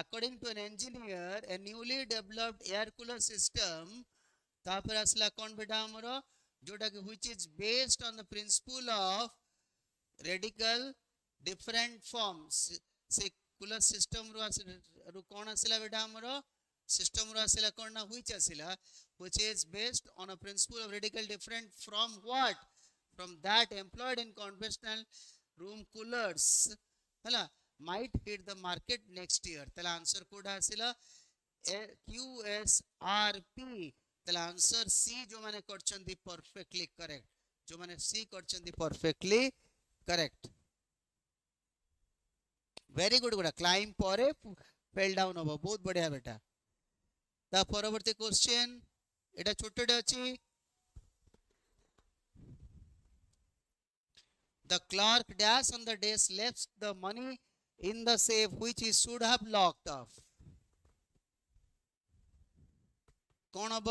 according to an engineer a newly developed air cooler system तापर असला कोन बेटा हमरो जोटा कि which is based on the principle of radical different forms से कूलर सिस्टम रु कोन आसला बेटा हमरो सिस्टम रु आसला कोन ना which is based on a principle of radical different from what from that employed in conventional room coolers हला might hit the market next year तला आंसर कोड आसला QSRP तला आंसर सी जो माने करछंदी परफेक्टली करेक्ट जो माने सी करछंदी perfectly correct very good good climb परे फेल डाउन हो बहुत बढ़िया बेटा ता परवर्ती क्वेश्चन एटा छोटटे अछि the clerk dash on the desk left the money in the safe which he should have locked off कौन अब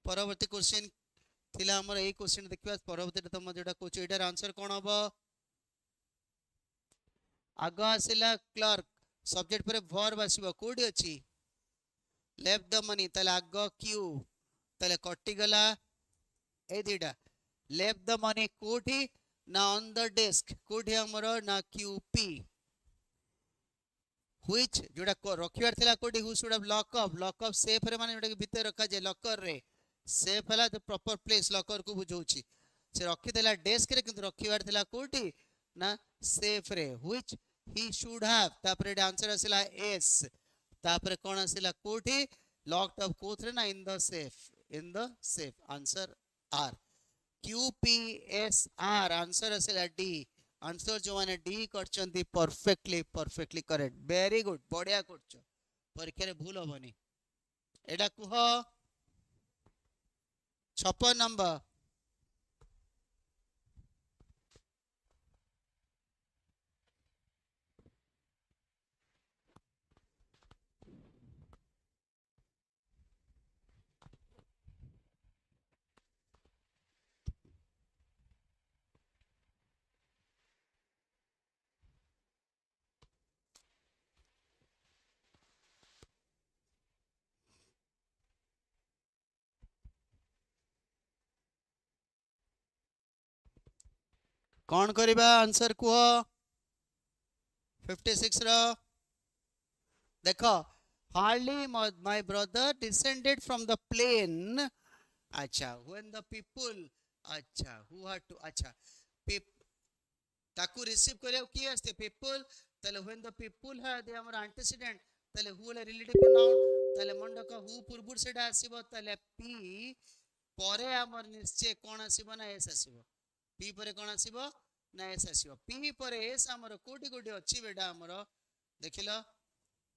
परवर्ती क्वेश्चन थिला हमर ए क्वेश्चन देखिबा परवर्ती तम जेटा कोच एटार आंसर कौन अब आग आसिला क्लर्क सब्जेक्ट पर वर्ब आसीबो कोडी अछि लेफ्ट द मनी तले आग क्यू तले कटि गला ए दिडा लेफ्ट द मनी कोठी ना ऑन द डेस्क कोठी हमरो ना क्यूपी व्हिच जोडा को रखिवार थिला कोठी who should have lock up safe रे माने जोडा के भीतर रखा जे लॉकर रे सेफ हला द प्रॉपर प्लेस लॉकर को बुझौची से रखि देला डेस्क रे किंतु रखिवार थिला कोठी ना सेफ रे व्हिच ही शुड हैव तापर आंसर आसिला एस तापर कोन आसिला कोठी लॉक्ड अप कोथरे ना in the safe answer R QPSR answer आसिला डी आंसर जो माने डी करचंती परफेक्टली करेक्ट वेरी गुड बढ़िया करछ परीक्षा रे भूल होबनी एडा कुह 56 नंबर कौन करिबा आंसर कुह 56 रो देखो hardly my brother descended from the plane अच्छा when the people अच्छा who had to अच्छा ताकू रिसीव करे की असते people तले when the people had हमर antecedent तले who ले relative pronoun तले मंडक who पूर्वुर सेडा आसीबो तले p परे हमर निश्चय कोन आसीबो ना एस आसीबो p परे कोन आसीबो ना एस आसीबो p परे एस हमर कोटी कोटी अछि बेटा हमर देखिलो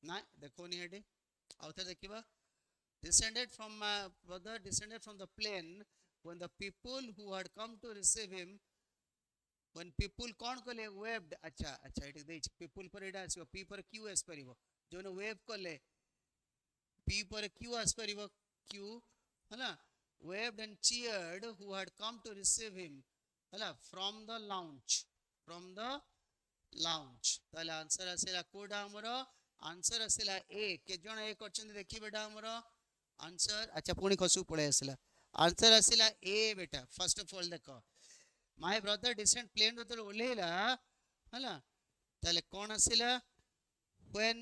ना देखोनी हेडी आउथर देखिबा descended from brother descended from the plane when the people who had come to receive him when people कोन कले waved अच्छा अच्छा एटी देछ people पर एडा आसीबो p पर q एस परिबो जोन वेव कले p पर q आस परिबो q हला waved and cheered who had come to receive him हला from the lounge ताले आंसर आसेला कोडा हमरो आंसर आसेला ए के जण ए करछन देखि बेटा हमरो आंसर अच्छा पुणी खसु पळे आसेला आंसर आसेला ए बेटा फर्स्ट ऑफ ऑल देखो माय ब्रदर डिसेंट प्लेन रो तो ओलेला हला ताले कोन आसेला when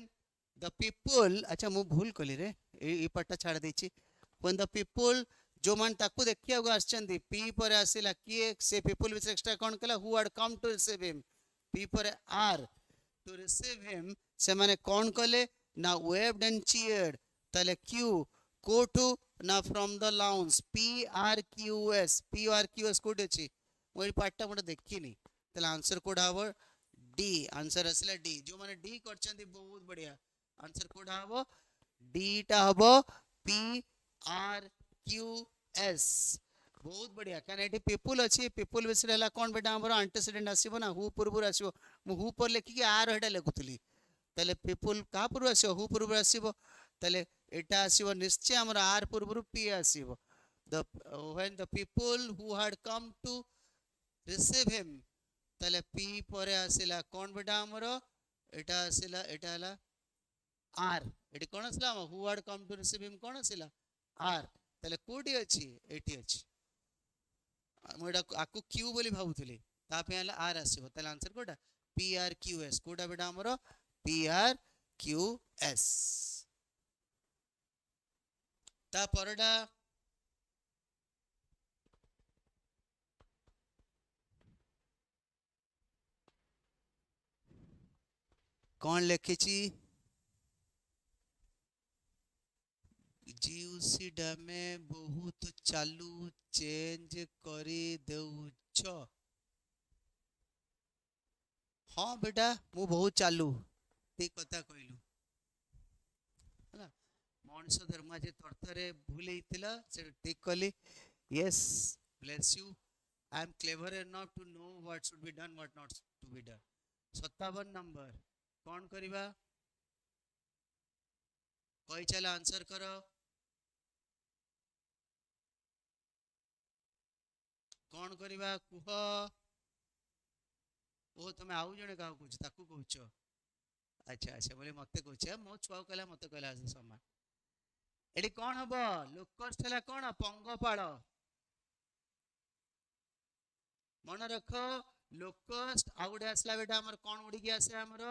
the people अच्छा मु भूल कली रे ए पट्टा छाड़ देछि when the people जो मन ताकू देखिया गो आछंदी p पर आसेला के से people विच एक्स्ट्रा कोन कला who had come to receive him p पर r to receive him से माने कोन कले ना waved and cheered तले q go to ना from the lounge PRQS code अछि मोर पाठटा मोर देखिनी तले आंसर कोड हबो डी आंसर असला डी जो माने डी करछंदी बहुत बढ़िया आंसर कोड हबो डी टा हबो PRQS बहुत बढ़िया कान एटी पीपल अछि पीपल विषय हला कोन बेटा हमर एंटीसीडेंट आसीबो ना हु पूर्व आसीबो मु हु पर लेखि के आर हेडा लेखुतली तले पीपल का पूर्व आसीबो हु पूर्व आसीबो ताले एटा आसीबो निश्चय हमर आर पूर्वरु पी आसीबो the when the people who had come to receive him ताले पी परे आसिला कोन बेटा हमर एटा आसिला एटा हला आर एटी कोन आसिला who had come to receive him कोन आसिला आर ताले कोडी अछि एटी अछि मु एटा आकु क्यू बोली भाबुथली ता पे हला आर आसीबो ताले आंसर कोटा पी आर क्यू एस कोटा बेटा हमर पी आर क्यू एस ता परडा कौन लिखी जीयूसी डामे बहुत चालू चेंज करी देउछ हाँ बेटा मु बहुत चालू ठीक कथा कहलु हला मनुष्य धर्म जे तर्थरे भूल हेतिला से ठीक कली yes bless you I am clever enough to know what should be done what not to be done 57 number कौन करिबा कहि चला आंसर करो कौन करिबा कुह ओ तमे आउ जने का कहछ ताकू कहछ अच्छा अच्छा बोले मते कहछ मो छुआ कहला मते कहला समान एडी कौन हबो लोकस्ट हला कौन पंगपाल मन रख लोकस्ट आउ गुडे आसला बेटा हमर कौन उडी के आसे हमर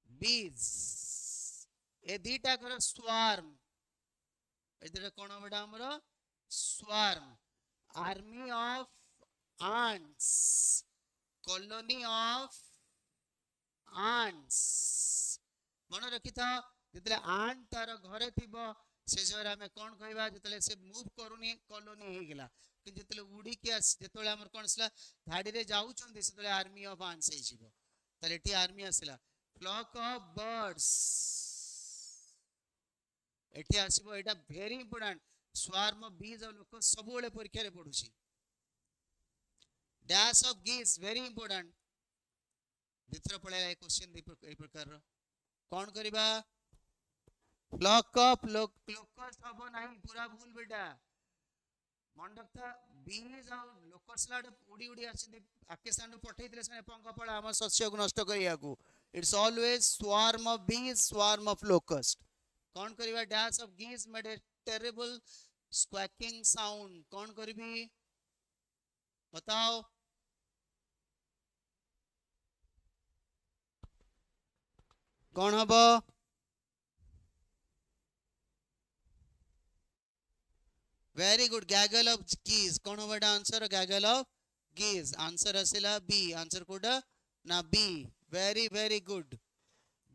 बीज ए दीटा कर स्वार्म ए दीटा कौन बेटा हमर swarm army of ants colony of ants मन रखि था जतले आंट तार घरे थिबो से जरा में कोन कहबा जतले से मूव करूनी कॉलोनी हे गेला कि जतले उडी के जतले हमर कोन असला धाडी रे जाउ चंदी सेतले आर्मी ऑफ ants हे जिवो तले टी आर्मी असला फ्लॉक ऑफ बर्ड्स एठी आसीबो एटा वेरी इंपोर्टेंट स्वार्म ऑफ बीज और लोक सब बेले परीक्षा रे पढुची dash of geese very important दिथर पळेला क्वेश्चन ए प्रकार कौन करिबा फ्लॉक ऑफ लोकस हबो नाही पूरा भूल बेटा मंडक्ता बीज और लोकस लाड उडी उडी आछिन आकेसान पठैतिले सने पंगपाळ हम शस्य को नष्ट करियाकू it's always swarm of bees swarm of locust कौन करिबा dash of geese made a terrible squawking sound कौन करिबी बताओ कौन हबो very good gaggle of geese कौन हबो answer gaggle of geese answer असिला बी आंसर कोडा ना B very very good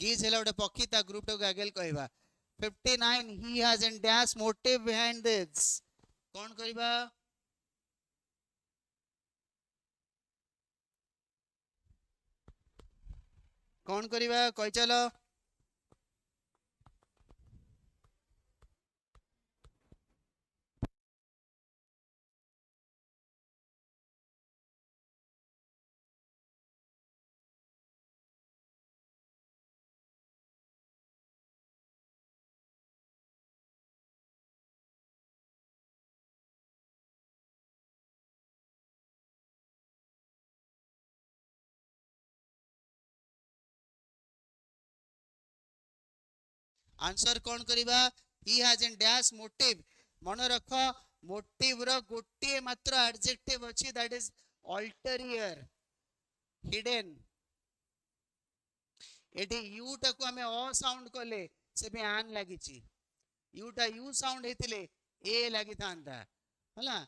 geese हेला ओटे पक्षी ता ग्रुप तो गैगल कहबा 59 he has an dash motive behind this कौन करबा कौन करिबा कहि चलो आंसर कौन करिबा he has an dash motive मन रख मोटिव रो गोटे मात्र एडजेक्टिव अछि दैट इज अल्टरियर हिडन एटी यू टा को हमें ओ साउंड कले से भी आन लागि छि यू टा यू साउंड हेतिले ए लागि थांता हला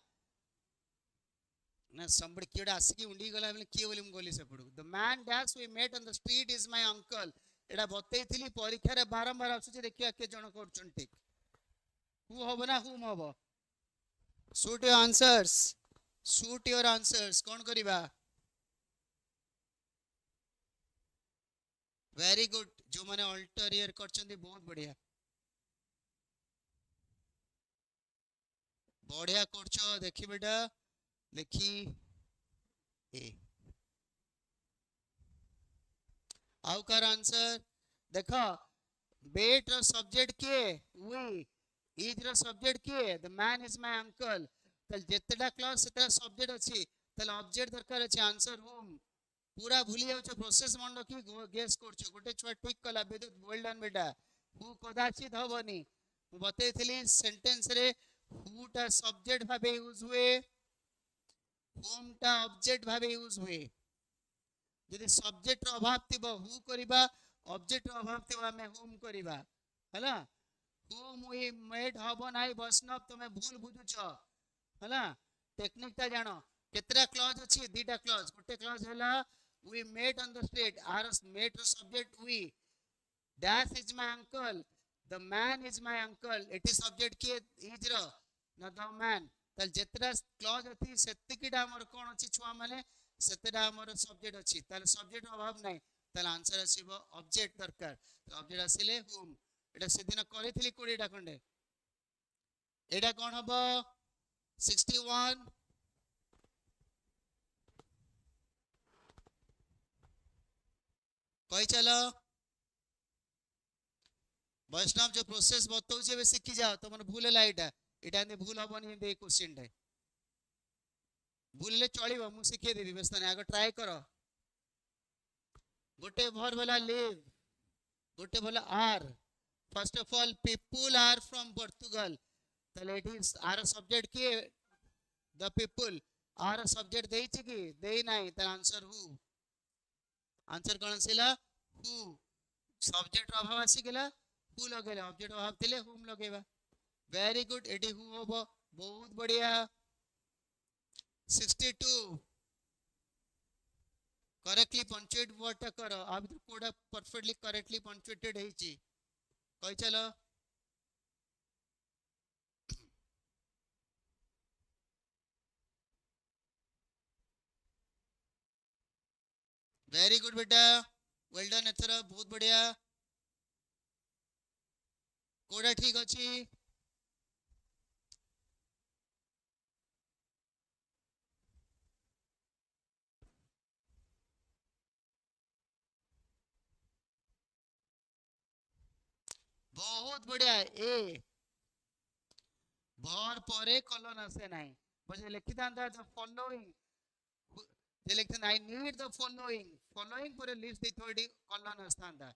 ना somebody किडा आसी उंडी गला बले के बोली गोली से पडू the man dash we met on the street is my uncle एडा बतई थिली परीक्षा रे बारंबार आसुची देखिया के जण करचन ठीक हु होबो ना हुम होबो शूट योर आंसर्स कौन करिबा वेरी गुड जो माने अल्टरियर करचंदी बहुत बढ़िया बढ़िया करछो देखि बेटा देखी ए आउ कार आंसर देखो बेट रो सब्जेक्ट किए वी, इज रो सब्जेक्ट किए the man is my uncle. ताल जेतेटा क्लॉज सेतेटा सब्जेक्ट अछि, ताल ऑब्जेक्ट दरकार अछि आंसर होम। पूरा भूली जाउछ प्रोसेस मन रखी गेस करछ। गोटे छुआ ठीक कला विद्युत वेल डन बेटा। हु कदाचित हबनी बतेइथिली सेंटेंस रे हु टा सब्जेक्ट भाबे यूज हुए, होम टा ऑब्जेक्ट भाबे यूज हुए। यदि सब्जेक्ट अभाव थिबो हु करिबा, ऑब्जेक्ट अभाव थिबो हमें होम करिबा हला। होम वी मेड हबो नाही वैष्णव, तमे भूल बुझुछ हला। टेक्निक ता जानो। केतरा क्लॉज अछि, दीटा क्लॉज। गोटे क्लॉज हला we met on the street, आर मेट रो subject we, dash is my uncle, the man is my uncle. एटी सब्जेक्ट के इज रो ना द मैन। ताल जेतरा क्लॉज अछि सेतिकिटा हमर कोन अछि छुआ माने, सेतेटा हमर सब्जेक्ट अछि। ताल सब्जेक्ट अभाव नाही, ताल आंसर आसीबो ऑब्जेक्ट दरकार। ऑब्जेक्ट आसीले होम। एटा सेदिन करिथिली 20 टा खंडे। एटा कोन हबो 61। कहि चलो वैष्णव जो प्रोसेस बताऊँ वे शिखी जाओ। तुम भूल है एटा, एटा एमती भूल हबनी एमती क्वेश्चन टे। भूलले चलिबो मु शिखै देबी व्यस्त नहीं, आगे ट्राई करो। गोटे भर बोला लिव, गोटे बोला are. First of all people are from Portugal, ताले इट इज आर सब्जेक्ट के द पीपल। आर सब्जेक्ट देइछि कि देई नाही, त आंसर हु। आंसर कोन आसीला हु। सब्जेक्ट अभाव आसी गेला हु लगेला, ऑब्जेक्ट अभाव थिले हुम लगेबा। वेरी गुड, एटी हु होबो। बहुत बढ़िया। 62 करेक्टली पंक्चुएट वर्ड करो। अब कोडा परफेक्टली करेक्टली पंक्चुएटेड हेची कहि चलो। वेरी गुड बेटा, वेल डन एथरा, बहुत बढ़िया। कोडा ठीक अछि। बहुत बढ़िया। ए भर परे कलन आसे नाही, बजे लिखि दांदा द फॉलोइंग, जे लिखन I need the following, following पर लिस्ट दे थोड़ी कलन आस्तांदा।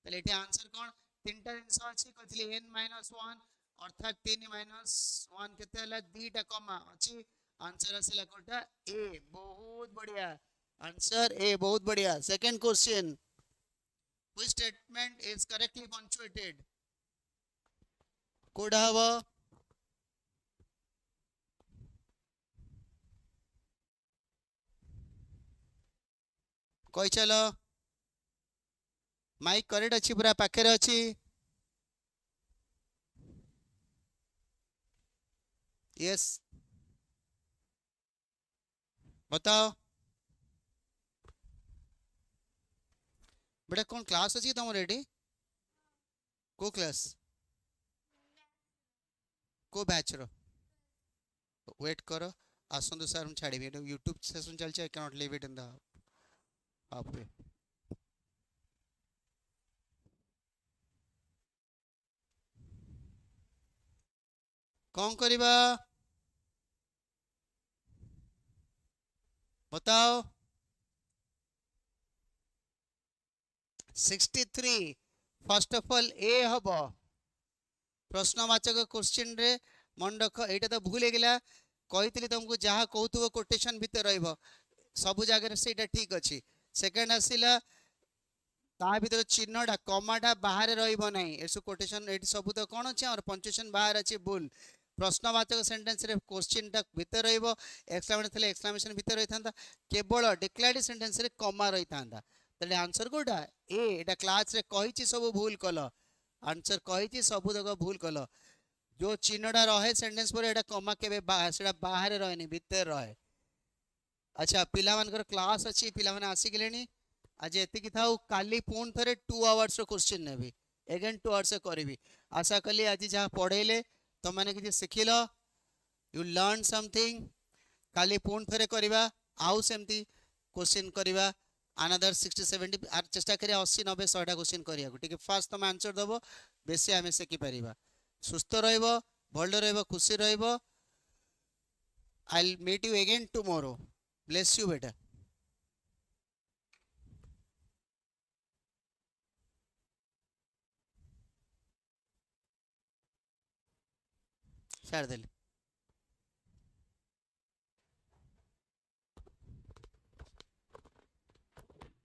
तले एटी आंसर कोन तीनटा जिंस अछि कथली n - 1 अर्थात 3 - 1 केते हला दीटा कमा अछि। आंसर आसेला कोटा ए। बहुत बढ़िया आंसर ए, बहुत बढ़िया। Second question, which statement is correctly punctuated? Code हवा कहि चलो। माइक करेक्ट अछि, पूरा पाखे अछि। यस बताओ बेटा, कौन क्लास अछि तुम रेडी? को क्लास को बैच रो? वेट करो, आसंतु सर हम छाड़ी यूट्यूब सेशन चलছে, I can not leave it in the half way. कौन करिबा बताओ। 63 फर्स्ट ऑफ ऑल ए हबो प्रश्नवाचक क्वेश्चन रे। मन रख एटा तो भूल गेला, कहितली तुमको जहा कहूतबो कोटेशन भीतर रहइबो सब जगह रे सेटा ठीक अछि। सेकंड आसीला ता भीतर चिन्हटा कमाटा बाहर रहइबो नाही, एसु कोटेशन एटी सब तो कोन अछि और पंक्चुएशन बाहर अछि भूल। प्रश्नवाचक सेंटेंस रे क्वेश्चन टा भीतर रहइबो, एक्सक्लेमेशन थले एक्सक्लेमेशन भीतर रहिथांदा, केवल डिक्लेयर्ड सेंटेंस रे कमा रहिथांदा। तले आंसर कोटा ए। एटा क्लास रे कहिछि सब भूल कलो, आंसर कहिछि सब तक भूल कलो। जो चिन्हटा रहे सेंटेंस पर एटा कमा केबे सेटा बाहर रहनी, भीतर रहे। अच्छा पिला मानकर क्लास अछि, पिला माने आसी गेलेनी। आज एति कि थाउ, काली पुन थरे 2 आवर्स रो क्वेश्चन नेबी, अगेन 2 आवर्स करबी। आशा कली आज जहा पढेले तो माने कि सिखिलो, यू लर्न समथिंग। काली पुन थरे करबा, आउ सेमती क्वेश्चन करबा। अनदर 60-70 आर चेष्टा करिया 80-90 100टा क्वेश्चन करिया को ठीक फास्ट तुम आंसर दबो बेसी आमे सेकी परिबा सुस्थ रहइबो भल रहइबो खुशी रहइबो I will meet you again tomorrow bless you बेटा छाड़ देली